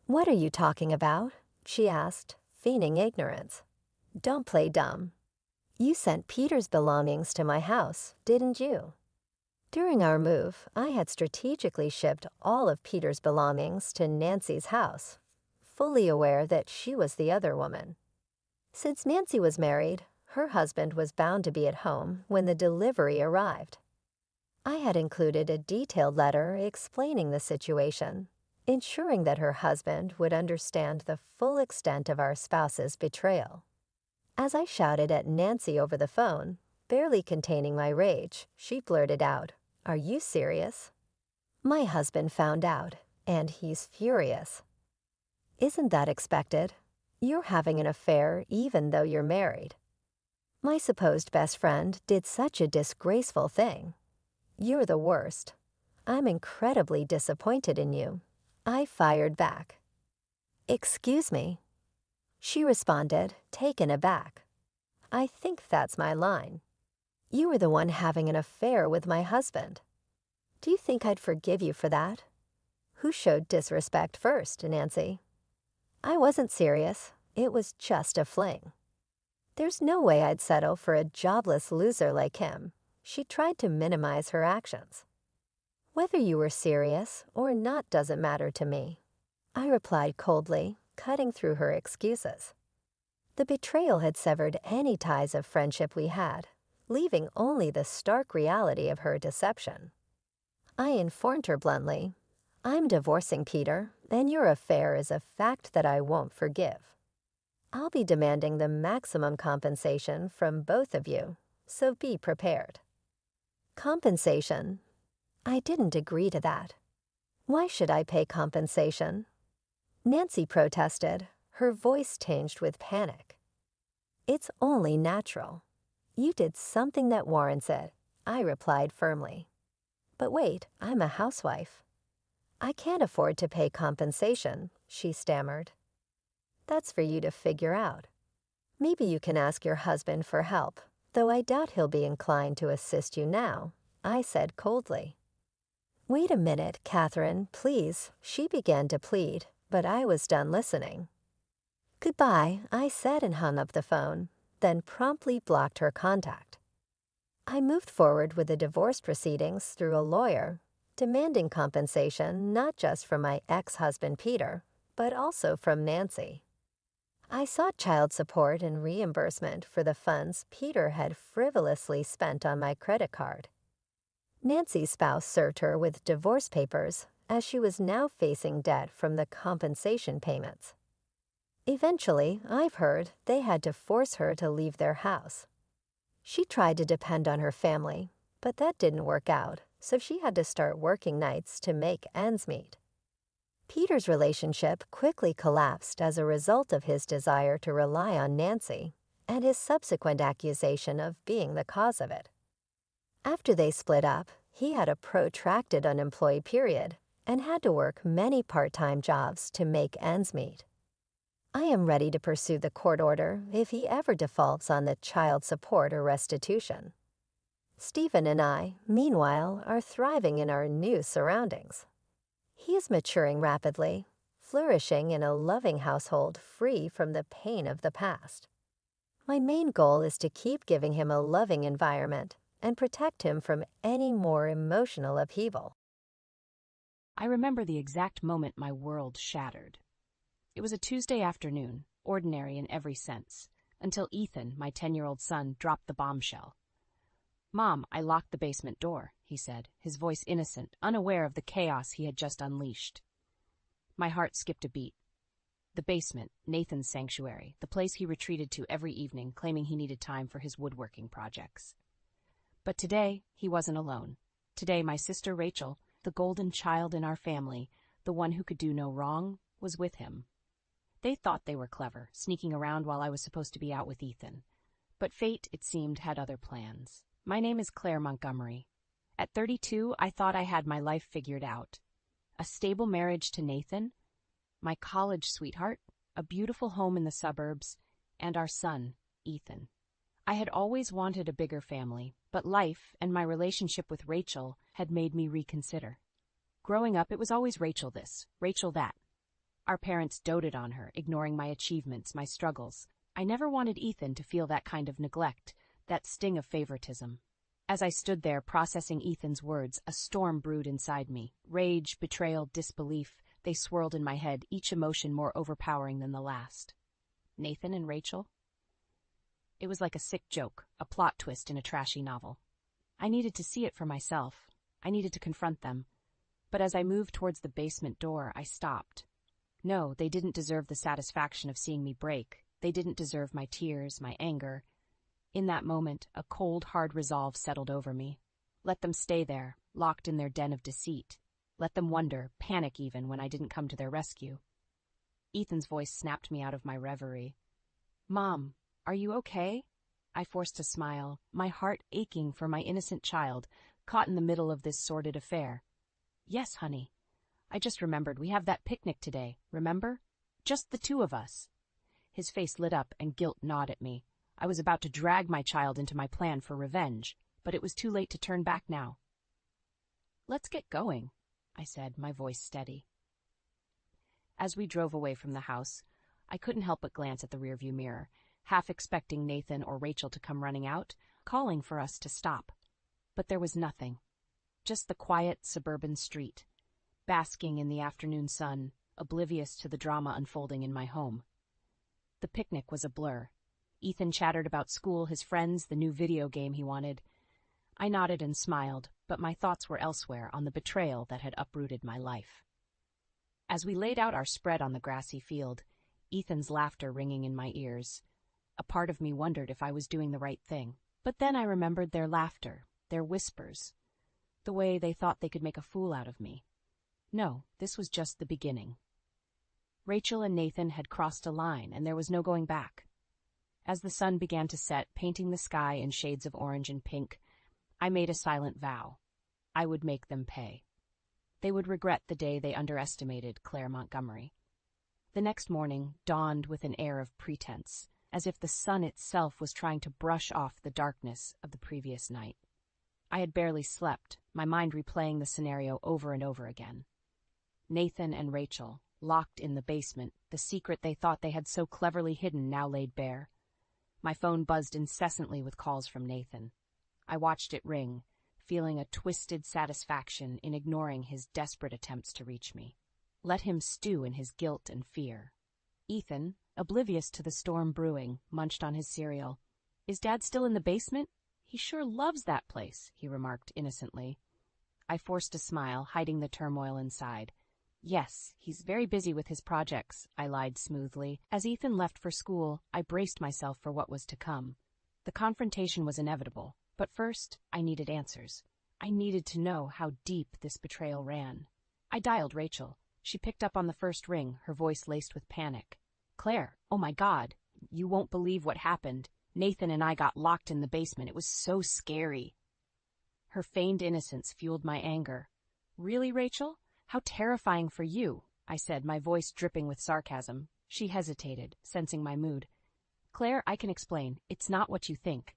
"What are you talking about?" she asked, feigning ignorance. "Don't play dumb. You sent Peter's belongings to my house, didn't you?" During our move, I had strategically shipped all of Peter's belongings to Nancy's house, fully aware that she was the other woman. Since Nancy was married, her husband was bound to be at home when the delivery arrived. I had included a detailed letter explaining the situation, ensuring that her husband would understand the full extent of our spouse's betrayal. As I shouted at Nancy over the phone, barely containing my rage, she blurted out, "Are you serious?" My husband found out, and he's furious. "Isn't that expected? You're having an affair even though you're married. My supposed best friend did such a disgraceful thing. You're the worst. I'm incredibly disappointed in you." I fired back. "Excuse me?" She responded, taken aback. "I think that's my line. You were the one having an affair with my husband. Do you think I'd forgive you for that? Who showed disrespect first, Nancy?" "I wasn't serious. It was just a fling." "There's no way I'd settle for a jobless loser like him." She tried to minimize her actions. "Whether you were serious or not doesn't matter to me," I replied coldly, cutting through her excuses. The betrayal had severed any ties of friendship we had, leaving only the stark reality of her deception. I informed her bluntly, "I'm divorcing Peter, and your affair is a fact that I won't forgive. I'll be demanding the maximum compensation from both of you, so be prepared." Compensation? I didn't agree to that. Why should I pay compensation? Nancy protested, her voice tinged with panic. "It's only natural. You did something that warrants it," I replied firmly. "But wait, I'm a housewife." "I can't afford to pay compensation," she stammered. "That's for you to figure out. Maybe you can ask your husband for help, though I doubt he'll be inclined to assist you now," I said coldly. "Wait a minute, Catherine, please," she began to plead, but I was done listening. "Goodbye," I said and hung up the phone, then promptly blocked her contact. I moved forward with the divorce proceedings through a lawyer, demanding compensation not just from my ex-husband Peter, but also from Nancy. I sought child support and reimbursement for the funds Peter had frivolously spent on my credit card. Nancy's spouse served her with divorce papers, as she was now facing debt from the compensation payments. Eventually, I've heard, they had to force her to leave their house. She tried to depend on her family, but that didn't work out, so she had to start working nights to make ends meet. Peter's relationship quickly collapsed as a result of his desire to rely on Nancy and his subsequent accusation of being the cause of it. After they split up, he had a protracted unemployed period and had to work many part-time jobs to make ends meet. I am ready to pursue the court order if he ever defaults on the child support or restitution. Stephen and I, meanwhile, are thriving in our new surroundings. He is maturing rapidly, flourishing in a loving household free from the pain of the past. My main goal is to keep giving him a loving environment and protect him from any more emotional upheaval.
I remember the exact moment my world shattered. It was a Tuesday afternoon, ordinary in every sense, until Ethan, my 10-year-old son, dropped the bombshell. "Mom, I locked the basement door," he said, his voice innocent, unaware of the chaos he had just unleashed. My heart skipped a beat. The basement, Nathan's sanctuary, the place he retreated to every evening, claiming he needed time for his woodworking projects. But today, he wasn't alone. Today, my sister Rachel, the golden child in our family, the one who could do no wrong, was with him. They thought they were clever, sneaking around while I was supposed to be out with Ethan. But fate, it seemed, had other plans. My name is Claire Montgomery. At 32, I thought I had my life figured out. A stable marriage to Nathan, my college sweetheart, a beautiful home in the suburbs, and our son, Ethan. I had always wanted a bigger family, but life and my relationship with Rachel had made me reconsider. Growing up, it was always Rachel this, Rachel that. Our parents doted on her, ignoring my achievements, my struggles. I never wanted Ethan to feel that kind of neglect, that sting of favoritism. As I stood there processing Ethan's words, a storm brewed inside me. Rage, betrayal, disbelief, they swirled in my head, each emotion more overpowering than the last. Nathan and Rachel? It was like a sick joke, a plot twist in a trashy novel. I needed to see it for myself. I needed to confront them. But as I moved towards the basement door, I stopped. No, they didn't deserve the satisfaction of seeing me break. They didn't deserve my tears, my anger. In that moment, a cold, hard resolve settled over me. Let them stay there, locked in their den of deceit. Let them wonder, panic even, when I didn't come to their rescue. Ethan's voice snapped me out of my reverie. "Mom, are you okay?" I forced a smile, my heart aching for my innocent child, caught in the middle of this sordid affair. "Yes, honey. I just remembered we have that picnic today, remember? Just the two of us." His face lit up and guilt gnawed at me. I was about to drag my child into my plan for revenge, but it was too late to turn back now. "Let's get going," I said, my voice steady. As we drove away from the house, I couldn't help but glance at the rearview mirror, half expecting Nathan or Rachel to come running out, calling for us to stop. But there was nothing. Just the quiet suburban street, basking in the afternoon sun, oblivious to the drama unfolding in my home. The picnic was a blur. Ethan chattered about school, his friends, the new video game he wanted. I nodded and smiled, but my thoughts were elsewhere, on the betrayal that had uprooted my life. As we laid out our spread on the grassy field, Ethan's laughter ringing in my ears, a part of me wondered if I was doing the right thing. But then I remembered their laughter, their whispers, the way they thought they could make a fool out of me. No, this was just the beginning. Rachel and Nathan had crossed a line, and there was no going back. As the sun began to set, painting the sky in shades of orange and pink, I made a silent vow. I would make them pay. They would regret the day they underestimated Claire Montgomery. The next morning dawned with an air of pretense, as if the sun itself was trying to brush off the darkness of the previous night. I had barely slept, my mind replaying the scenario over and over again. Nathan and Rachel, locked in the basement, the secret they thought they had so cleverly hidden now laid bare. My phone buzzed incessantly with calls from Nathan. I watched it ring, feeling a twisted satisfaction in ignoring his desperate attempts to reach me. Let him stew in his guilt and fear. Ethan, oblivious to the storm brewing, munched on his cereal. "Is Dad still in the basement? He sure loves that place," he remarked innocently. I forced a smile, hiding the turmoil inside. "Yes, he's very busy with his projects," I lied smoothly. As Ethan left for school, I braced myself for what was to come. The confrontation was inevitable, but first, I needed answers. I needed to know how deep this betrayal ran. I dialed Rachel. She picked up on the first ring, her voice laced with panic. "Claire, oh my God, you won't believe what happened. Nathan and I got locked in the basement. It was so scary." Her feigned innocence fueled my anger. "Really, Rachel? How terrifying for you," I said, my voice dripping with sarcasm. She hesitated, sensing my mood. "Claire, I can explain. It's not what you think."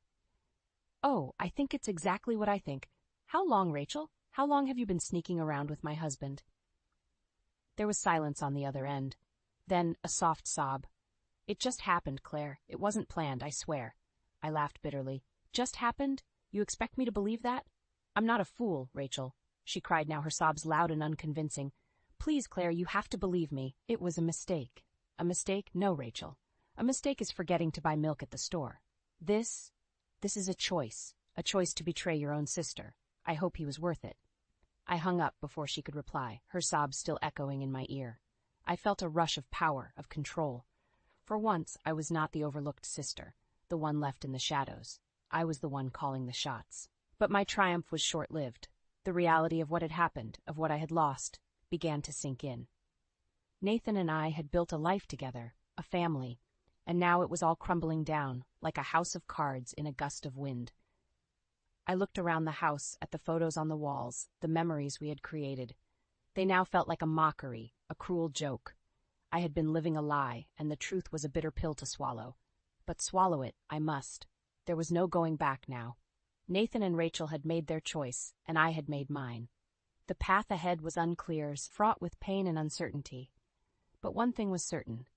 "Oh, I think it's exactly what I think. How long, Rachel? How long have you been sneaking around with my husband?" There was silence on the other end. Then a soft sob. "It just happened, Claire. It wasn't planned, I swear." I laughed bitterly. "Just happened? You expect me to believe that?" "I'm not a fool, Rachel," she cried, now her sobs loud and unconvincing. "Please, Claire, you have to believe me. It was a mistake." "A mistake? No, Rachel. A mistake is forgetting to buy milk at the store. This is a choice to betray your own sister. I hope he was worth it." I hung up before she could reply, her sobs still echoing in my ear. I felt a rush of power, of control. For once, I was not the overlooked sister, the one left in the shadows. I was the one calling the shots. But my triumph was short-lived. The reality of what had happened, of what I had lost, began to sink in. Nathan and I had built a life together, a family, and now it was all crumbling down, like a house of cards in a gust of wind. I looked around the house at the photos on the walls, the memories we had created. They now felt like a mockery, a cruel joke. I had been living a lie, and the truth was a bitter pill to swallow. But swallow it I must. There was no going back now. Nathan and Rachel had made their choice, and I had made mine. The path ahead was unclear, fraught with pain and uncertainty. But one thing was certain.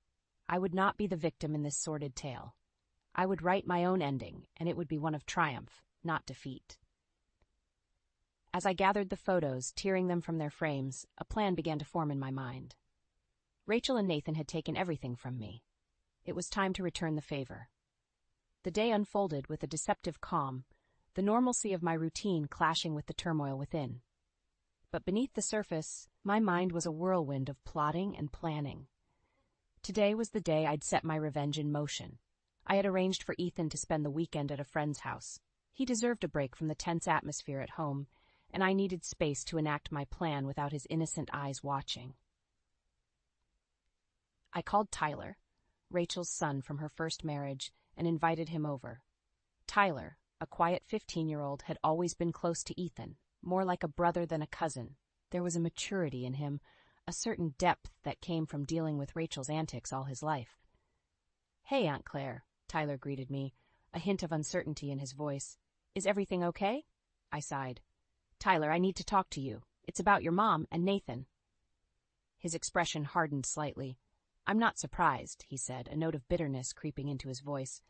I would not be the victim in this sordid tale. I would write my own ending, and it would be one of triumph, not defeat. As I gathered the photos, tearing them from their frames, a plan began to form in my mind. Rachel and Nathan had taken everything from me. It was time to return the favor. The day unfolded with a deceptive calm, the normalcy of my routine clashing with the turmoil within. But beneath the surface, my mind was a whirlwind of plotting and planning. Today was the day I'd set my revenge in motion. I had arranged for Ethan to spend the weekend at a friend's house. He deserved a break from the tense atmosphere at home, and I needed space to enact my plan without his innocent eyes watching. I called Tyler, Rachel's son from her first marriage, and invited him over. Tyler, a quiet 15-year-old, had always been close to Ethan, more like a brother than a cousin. There was a maturity in him, a certain depth that came from dealing with Rachel's antics all his life. "Hey, Aunt Claire," Tyler greeted me, a hint of uncertainty in his voice. "Is everything okay?" I sighed. "Tyler, I need to talk to you. It's about your mom and Nathan." His expression hardened slightly. "I'm not surprised," he said, a note of bitterness creeping into his voice.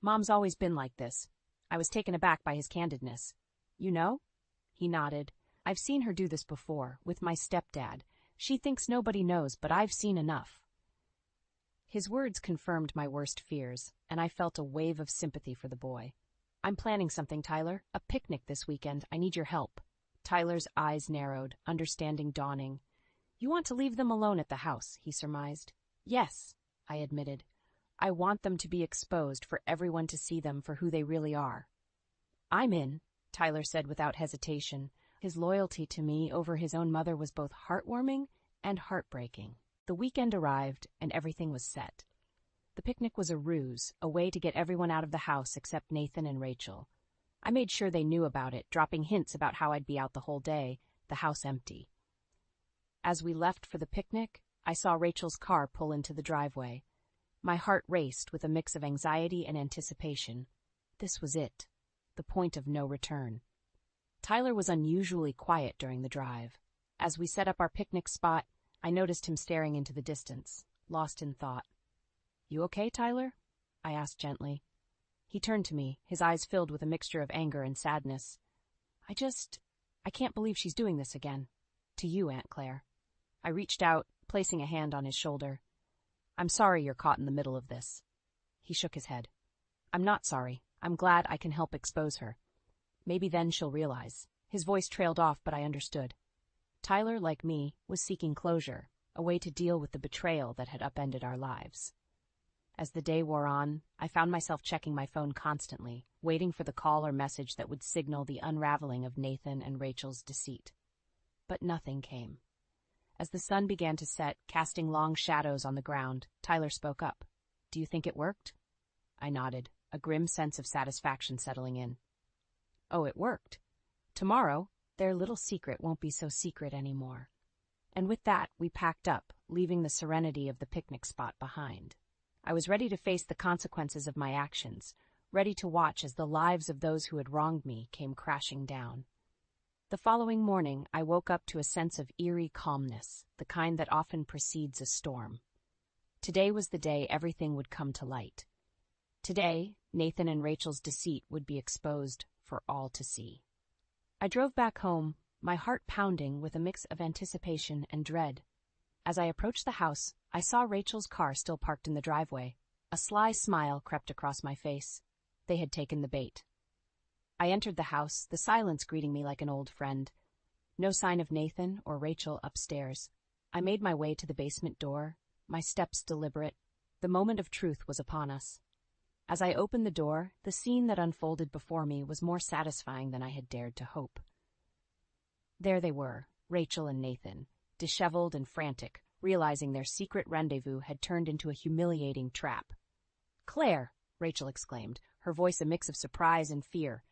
"Mom's always been like this." I was taken aback by his candidness. "You know?" He nodded. "I've seen her do this before, with my stepdad. She thinks nobody knows, but I've seen enough." His words confirmed my worst fears, and I felt a wave of sympathy for the boy. "I'm planning something, Tyler. A picnic this weekend. I need your help." Tyler's eyes narrowed, understanding dawning. "You want to leave them alone at the house," he surmised. "Yes," I admitted. "I want them to be exposed for everyone to see them for who they really are." "I'm in," Tyler said without hesitation. His loyalty to me over his own mother was both heartwarming and heartbreaking. The weekend arrived, and everything was set. The picnic was a ruse, a way to get everyone out of the house except Nathan and Rachel. I made sure they knew about it, dropping hints about how I'd be out the whole day, the house empty. As we left for the picnic, I saw Rachel's car pull into the driveway. My heart raced with a mix of anxiety and anticipation. This was it, the point of no return. Tyler was unusually quiet during the drive. As we set up our picnic spot, I noticed him staring into the distance, lost in thought. "You okay, Tyler?" I asked gently. He turned to me, his eyes filled with a mixture of anger and sadness. I can't believe she's doing this again. To you, Aunt Claire." I reached out, placing a hand on his shoulder. "I'm sorry you're caught in the middle of this." He shook his head. "I'm not sorry. I'm glad I can help expose her. Maybe then she'll realize." His voice trailed off, but I understood. Tyler, like me, was seeking closure, a way to deal with the betrayal that had upended our lives. As the day wore on, I found myself checking my phone constantly, waiting for the call or message that would signal the unraveling of Nathan and Rachel's deceit. But nothing came. As the sun began to set, casting long shadows on the ground, Tyler spoke up. "Do you think it worked?" I nodded, a grim sense of satisfaction settling in. "Oh, it worked. Tomorrow, their little secret won't be so secret anymore." And with that, we packed up, leaving the serenity of the picnic spot behind. I was ready to face the consequences of my actions, ready to watch as the lives of those who had wronged me came crashing down. The following morning, I woke up to a sense of eerie calmness, the kind that often precedes a storm. Today was the day everything would come to light. Today, Nathan and Rachel's deceit would be exposed for all to see. I drove back home, my heart pounding with a mix of anticipation and dread. As I approached the house, I saw Rachel's car still parked in the driveway. A sly smile crept across my face. They had taken the bait. I entered the house, the silence greeting me like an old friend. No sign of Nathan or Rachel upstairs. I made my way to the basement door, my steps deliberate. The moment of truth was upon us. As I opened the door, the scene that unfolded before me was more satisfying than I had dared to hope. There they were, Rachel and Nathan, disheveled and frantic, realizing their secret rendezvous had turned into a humiliating trap. "Claire!" Rachel exclaimed, her voice a mix of surprise and fear.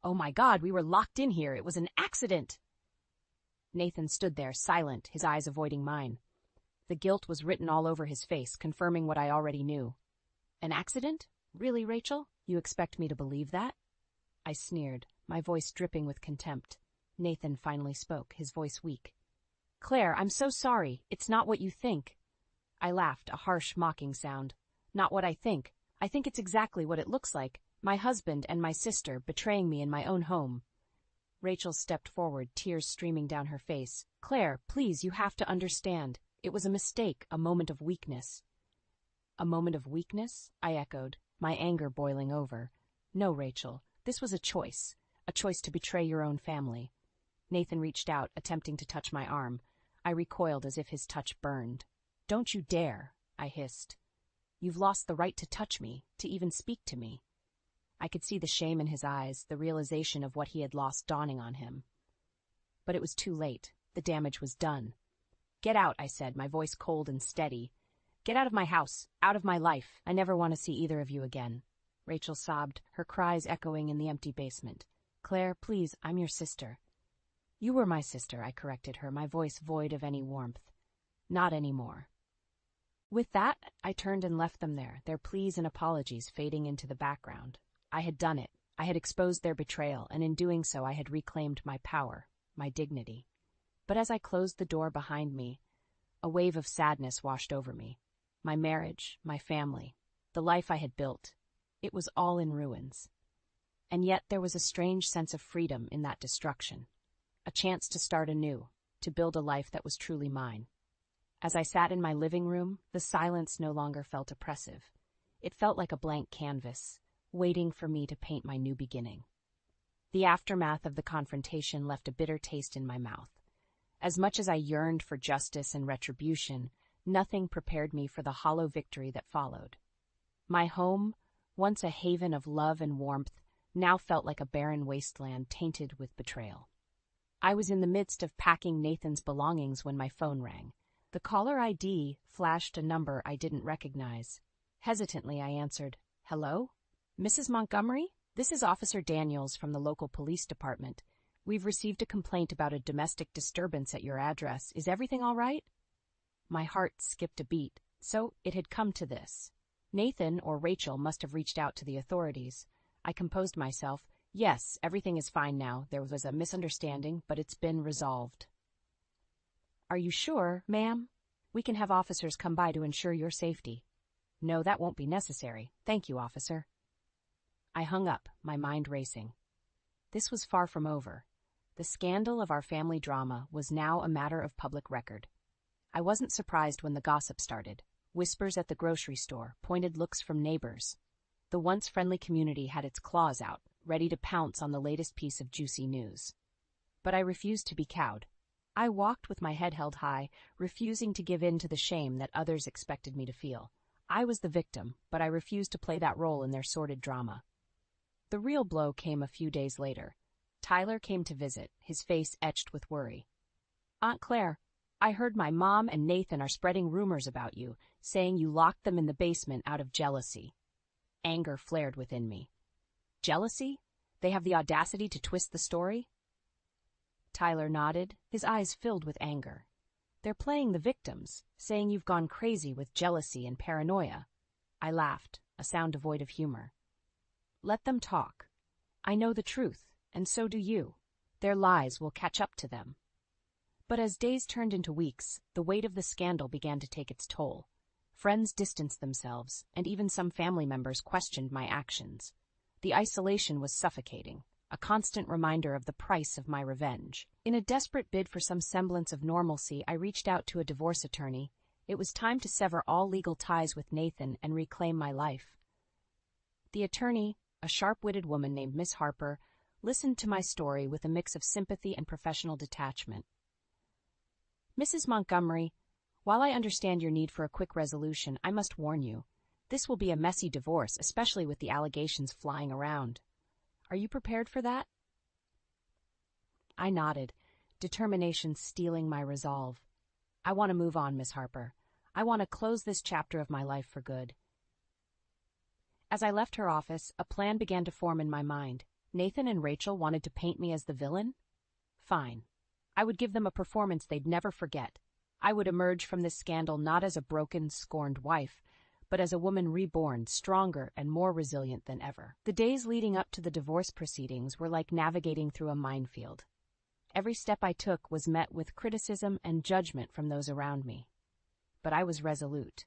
"Oh my God, we were locked in here. It was an accident!" Nathan stood there, silent, his eyes avoiding mine. The guilt was written all over his face, confirming what I already knew. "An accident? Really, Rachel? You expect me to believe that?" I sneered, my voice dripping with contempt. Nathan finally spoke, his voice weak. "Claire, I'm so sorry. It's not what you think." I laughed, a harsh, mocking sound. "Not what I think. I think it's exactly what it looks like. My husband and my sister betraying me in my own home." Rachel stepped forward, tears streaming down her face. "Claire, please, you have to understand. It was a mistake, a moment of weakness." "A moment of weakness?" I echoed. my anger boiling over. No, Rachel, this was a choice to betray your own family. Nathan reached out, attempting to touch my arm. I recoiled as if his touch burned. Don't you dare, I hissed. You've lost the right to touch me, to even speak to me. I could see the shame in his eyes, the realization of what he had lost dawning on him. But it was too late. The damage was done. Get out, I said, my voice cold and steady. Get out of my house, out of my life. I never want to see either of you again. Rachel sobbed, her cries echoing in the empty basement. Claire, please, I'm your sister. You were my sister, I corrected her, my voice void of any warmth. Not anymore. With that, I turned and left them there, their pleas and apologies fading into the background. I had done it. I had exposed their betrayal, and in doing so I had reclaimed my power, my dignity. But as I closed the door behind me, a wave of sadness washed over me. My marriage, my family, the life I had built, it was all in ruins. And yet there was a strange sense of freedom in that destruction, a chance to start anew, to build a life that was truly mine. As I sat in my living room, the silence no longer felt oppressive. It felt like a blank canvas, waiting for me to paint my new beginning. The aftermath of the confrontation left a bitter taste in my mouth. As much as I yearned for justice and retribution, nothing prepared me for the hollow victory that followed. My home, once a haven of love and warmth, now felt like a barren wasteland tainted with betrayal. I was in the midst of packing Nathan's belongings when my phone rang. The caller ID flashed a number I didn't recognize. Hesitantly, I answered, "Hello? Mrs. Montgomery? This is Officer Daniels from the local police department. We've received a complaint about a domestic disturbance at your address. Is everything all right?" My heart skipped a beat. So it had come to this. Nathan or Rachel must have reached out to the authorities. I composed myself. Yes, everything is fine now. There was a misunderstanding, but it's been resolved. Are you sure, ma'am? We can have officers come by to ensure your safety. No, that won't be necessary. Thank you, officer. I hung up, my mind racing. This was far from over. The scandal of our family drama was now a matter of public record. I wasn't surprised when the gossip started. Whispers at the grocery store, pointed looks from neighbors. The once friendly community had its claws out, ready to pounce on the latest piece of juicy news. But I refused to be cowed. I walked with my head held high, refusing to give in to the shame that others expected me to feel. I was the victim, but I refused to play that role in their sordid drama. The real blow came a few days later. Tyler came to visit, his face etched with worry. "Aunt Claire, I heard my mom and Nathan are spreading rumors about you, saying you locked them in the basement out of jealousy." Anger flared within me. Jealousy? They have the audacity to twist the story? Tyler nodded, his eyes filled with anger. They're playing the victims, saying you've gone crazy with jealousy and paranoia. I laughed, a sound devoid of humor. Let them talk. I know the truth, and so do you. Their lies will catch up to them. But as days turned into weeks, the weight of the scandal began to take its toll. Friends distanced themselves, and even some family members questioned my actions. The isolation was suffocating, a constant reminder of the price of my revenge. In a desperate bid for some semblance of normalcy, I reached out to a divorce attorney. It was time to sever all legal ties with Nathan and reclaim my life. The attorney, a sharp-witted woman named Miss Harper, listened to my story with a mix of sympathy and professional detachment. "Mrs. Montgomery, while I understand your need for a quick resolution, I must warn you. This will be a messy divorce, especially with the allegations flying around. Are you prepared for that?" I nodded, determination stealing my resolve. "I want to move on, Miss Harper. I want to close this chapter of my life for good." As I left her office, a plan began to form in my mind. Nathan and Rachel wanted to paint me as the villain? Fine. I would give them a performance they'd never forget. I would emerge from this scandal not as a broken, scorned wife, but as a woman reborn, stronger and more resilient than ever. The days leading up to the divorce proceedings were like navigating through a minefield. Every step I took was met with criticism and judgment from those around me. But I was resolute.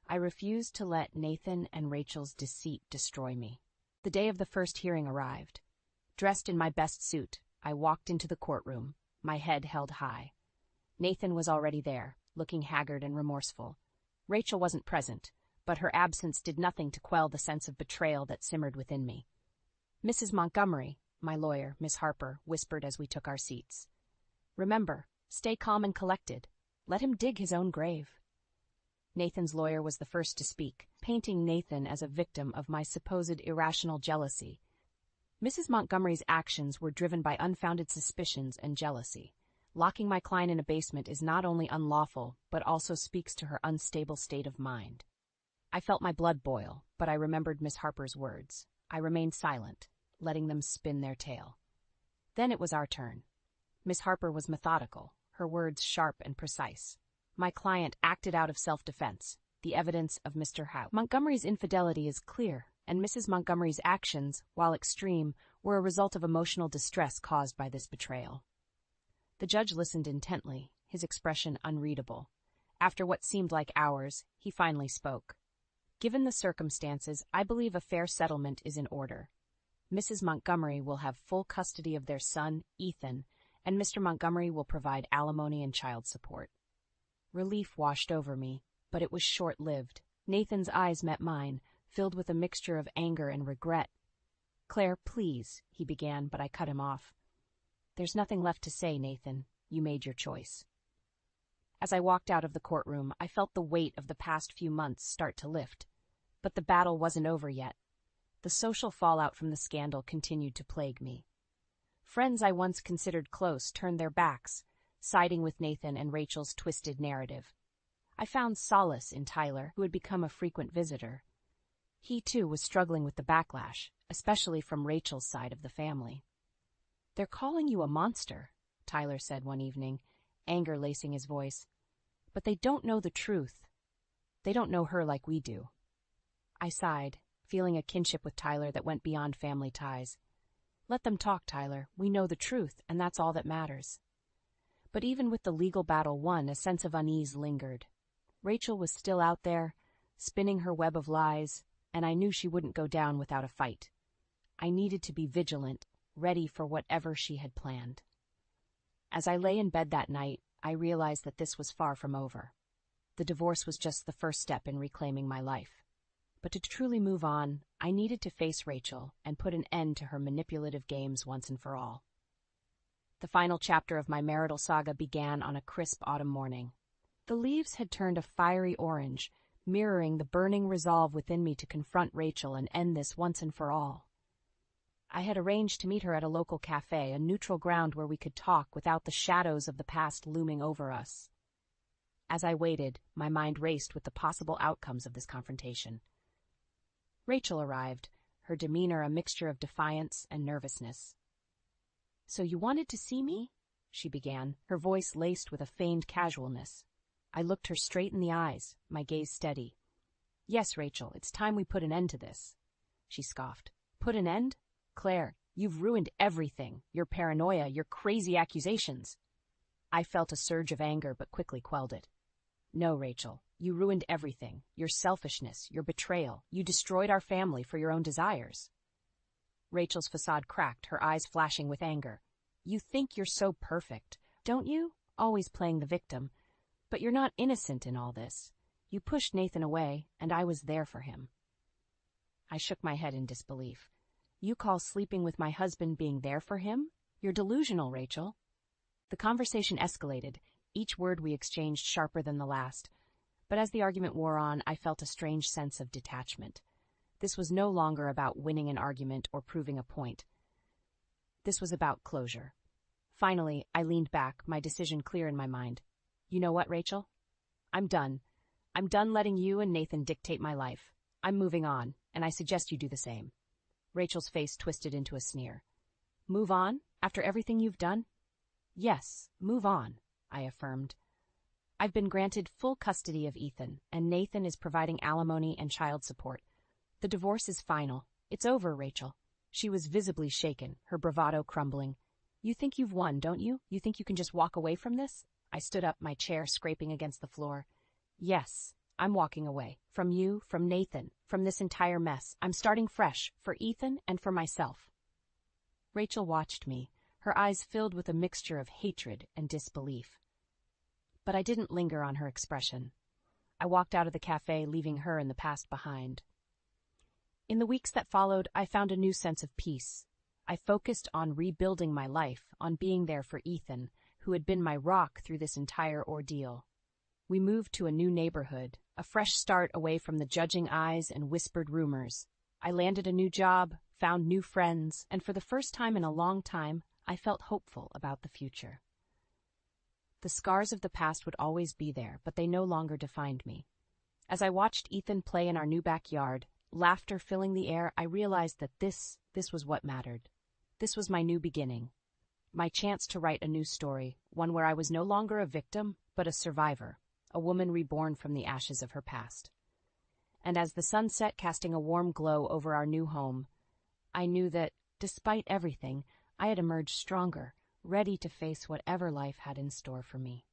I refused to let Nathan and Rachel's deceit destroy me. The day of the first hearing arrived. Dressed in my best suit, I walked into the courtroom, my head held high. Nathan was already there, looking haggard and remorseful. Rachel wasn't present, but her absence did nothing to quell the sense of betrayal that simmered within me. "Mrs. Montgomery," my lawyer, Miss Harper, whispered as we took our seats. "Remember, stay calm and collected. Let him dig his own grave." Nathan's lawyer was the first to speak, painting Nathan as a victim of my supposed irrational jealousy. Mrs. Montgomery's actions were driven by unfounded suspicions and jealousy. Locking my client in a basement is not only unlawful, but also speaks to her unstable state of mind. I felt my blood boil, but I remembered Miss Harper's words. I remained silent, letting them spin their tale. Then it was our turn. Miss Harper was methodical, her words sharp and precise. My client acted out of self-defense, the evidence of Mr. Howe. Montgomery's infidelity is clear, and Mrs. Montgomery's actions, while extreme, were a result of emotional distress caused by this betrayal. The judge listened intently, his expression unreadable. After what seemed like hours, he finally spoke. "Given the circumstances, I believe a fair settlement is in order. Mrs. Montgomery will have full custody of their son, Ethan, and Mr. Montgomery will provide alimony and child support." Relief washed over me, but it was short-lived. Nathan's eyes met mine, filled with a mixture of anger and regret. "Claire, please," he began, but I cut him off. "There's nothing left to say, Nathan. You made your choice." As I walked out of the courtroom, I felt the weight of the past few months start to lift. But the battle wasn't over yet. The social fallout from the scandal continued to plague me. Friends I once considered close turned their backs, siding with Nathan and Rachel's twisted narrative. I found solace in Tyler, who had become a frequent visitor. He, too, was struggling with the backlash, especially from Rachel's side of the family. "They're calling you a monster," Tyler said one evening, anger lacing his voice. "But they don't know the truth. They don't know her like we do." I sighed, feeling a kinship with Tyler that went beyond family ties. "Let them talk, Tyler. We know the truth, and that's all that matters." But even with the legal battle won, a sense of unease lingered. Rachel was still out there, spinning her web of lies, and I knew she wouldn't go down without a fight. I needed to be vigilant, ready for whatever she had planned. As I lay in bed that night, I realized that this was far from over. The divorce was just the first step in reclaiming my life. But to truly move on, I needed to face Rachel and put an end to her manipulative games once and for all. The final chapter of my marital saga began on a crisp autumn morning. The leaves had turned a fiery orange, mirroring the burning resolve within me to confront Rachel and end this once and for all. I had arranged to meet her at a local cafe, a neutral ground where we could talk without the shadows of the past looming over us. As I waited, my mind raced with the possible outcomes of this confrontation. Rachel arrived, her demeanor a mixture of defiance and nervousness. "So you wanted to see me?" she began, her voice laced with a feigned casualness. I looked her straight in the eyes, my gaze steady. "Yes, Rachel, it's time we put an end to this," she scoffed. "Put an end? Claire, you've ruined everything. Your paranoia, your crazy accusations." I felt a surge of anger but quickly quelled it. "No, Rachel, you ruined everything. Your selfishness, your betrayal. You destroyed our family for your own desires." Rachel's facade cracked, her eyes flashing with anger. "You think you're so perfect, don't you? Always playing the victim. But you're not innocent in all this. You pushed Nathan away, and I was there for him." I shook my head in disbelief. "You call sleeping with my husband being there for him? You're delusional, Rachel." The conversation escalated, each word we exchanged sharper than the last. But as the argument wore on, I felt a strange sense of detachment. This was no longer about winning an argument or proving a point. This was about closure. Finally, I leaned back, my decision clear in my mind. "You know what, Rachel? I'm done. I'm done letting you and Nathan dictate my life. I'm moving on, and I suggest you do the same." Rachel's face twisted into a sneer. "Move on? After everything you've done?" "Yes, move on," I affirmed. "I've been granted full custody of Ethan, and Nathan is providing alimony and child support. The divorce is final. It's over, Rachel." She was visibly shaken, her bravado crumbling. "You think you've won, don't you? You think you can just walk away from this?" I stood up, my chair scraping against the floor. "Yes, I'm walking away. From you, from Nathan, from this entire mess. I'm starting fresh, for Ethan and for myself." Rachel watched me, her eyes filled with a mixture of hatred and disbelief. But I didn't linger on her expression. I walked out of the cafe, leaving her and the past behind. In the weeks that followed, I found a new sense of peace. I focused on rebuilding my life, on being there for Ethan, who had been my rock through this entire ordeal. We moved to a new neighborhood, a fresh start away from the judging eyes and whispered rumors. I landed a new job, found new friends, and for the first time in a long time, I felt hopeful about the future. The scars of the past would always be there, but they no longer defined me. As I watched Ethan play in our new backyard, laughter filling the air, I realized that this was what mattered. This was my new beginning, my chance to write a new story, one where I was no longer a victim, but a survivor, a woman reborn from the ashes of her past. And as the sun set, casting a warm glow over our new home, I knew that, despite everything, I had emerged stronger, ready to face whatever life had in store for me.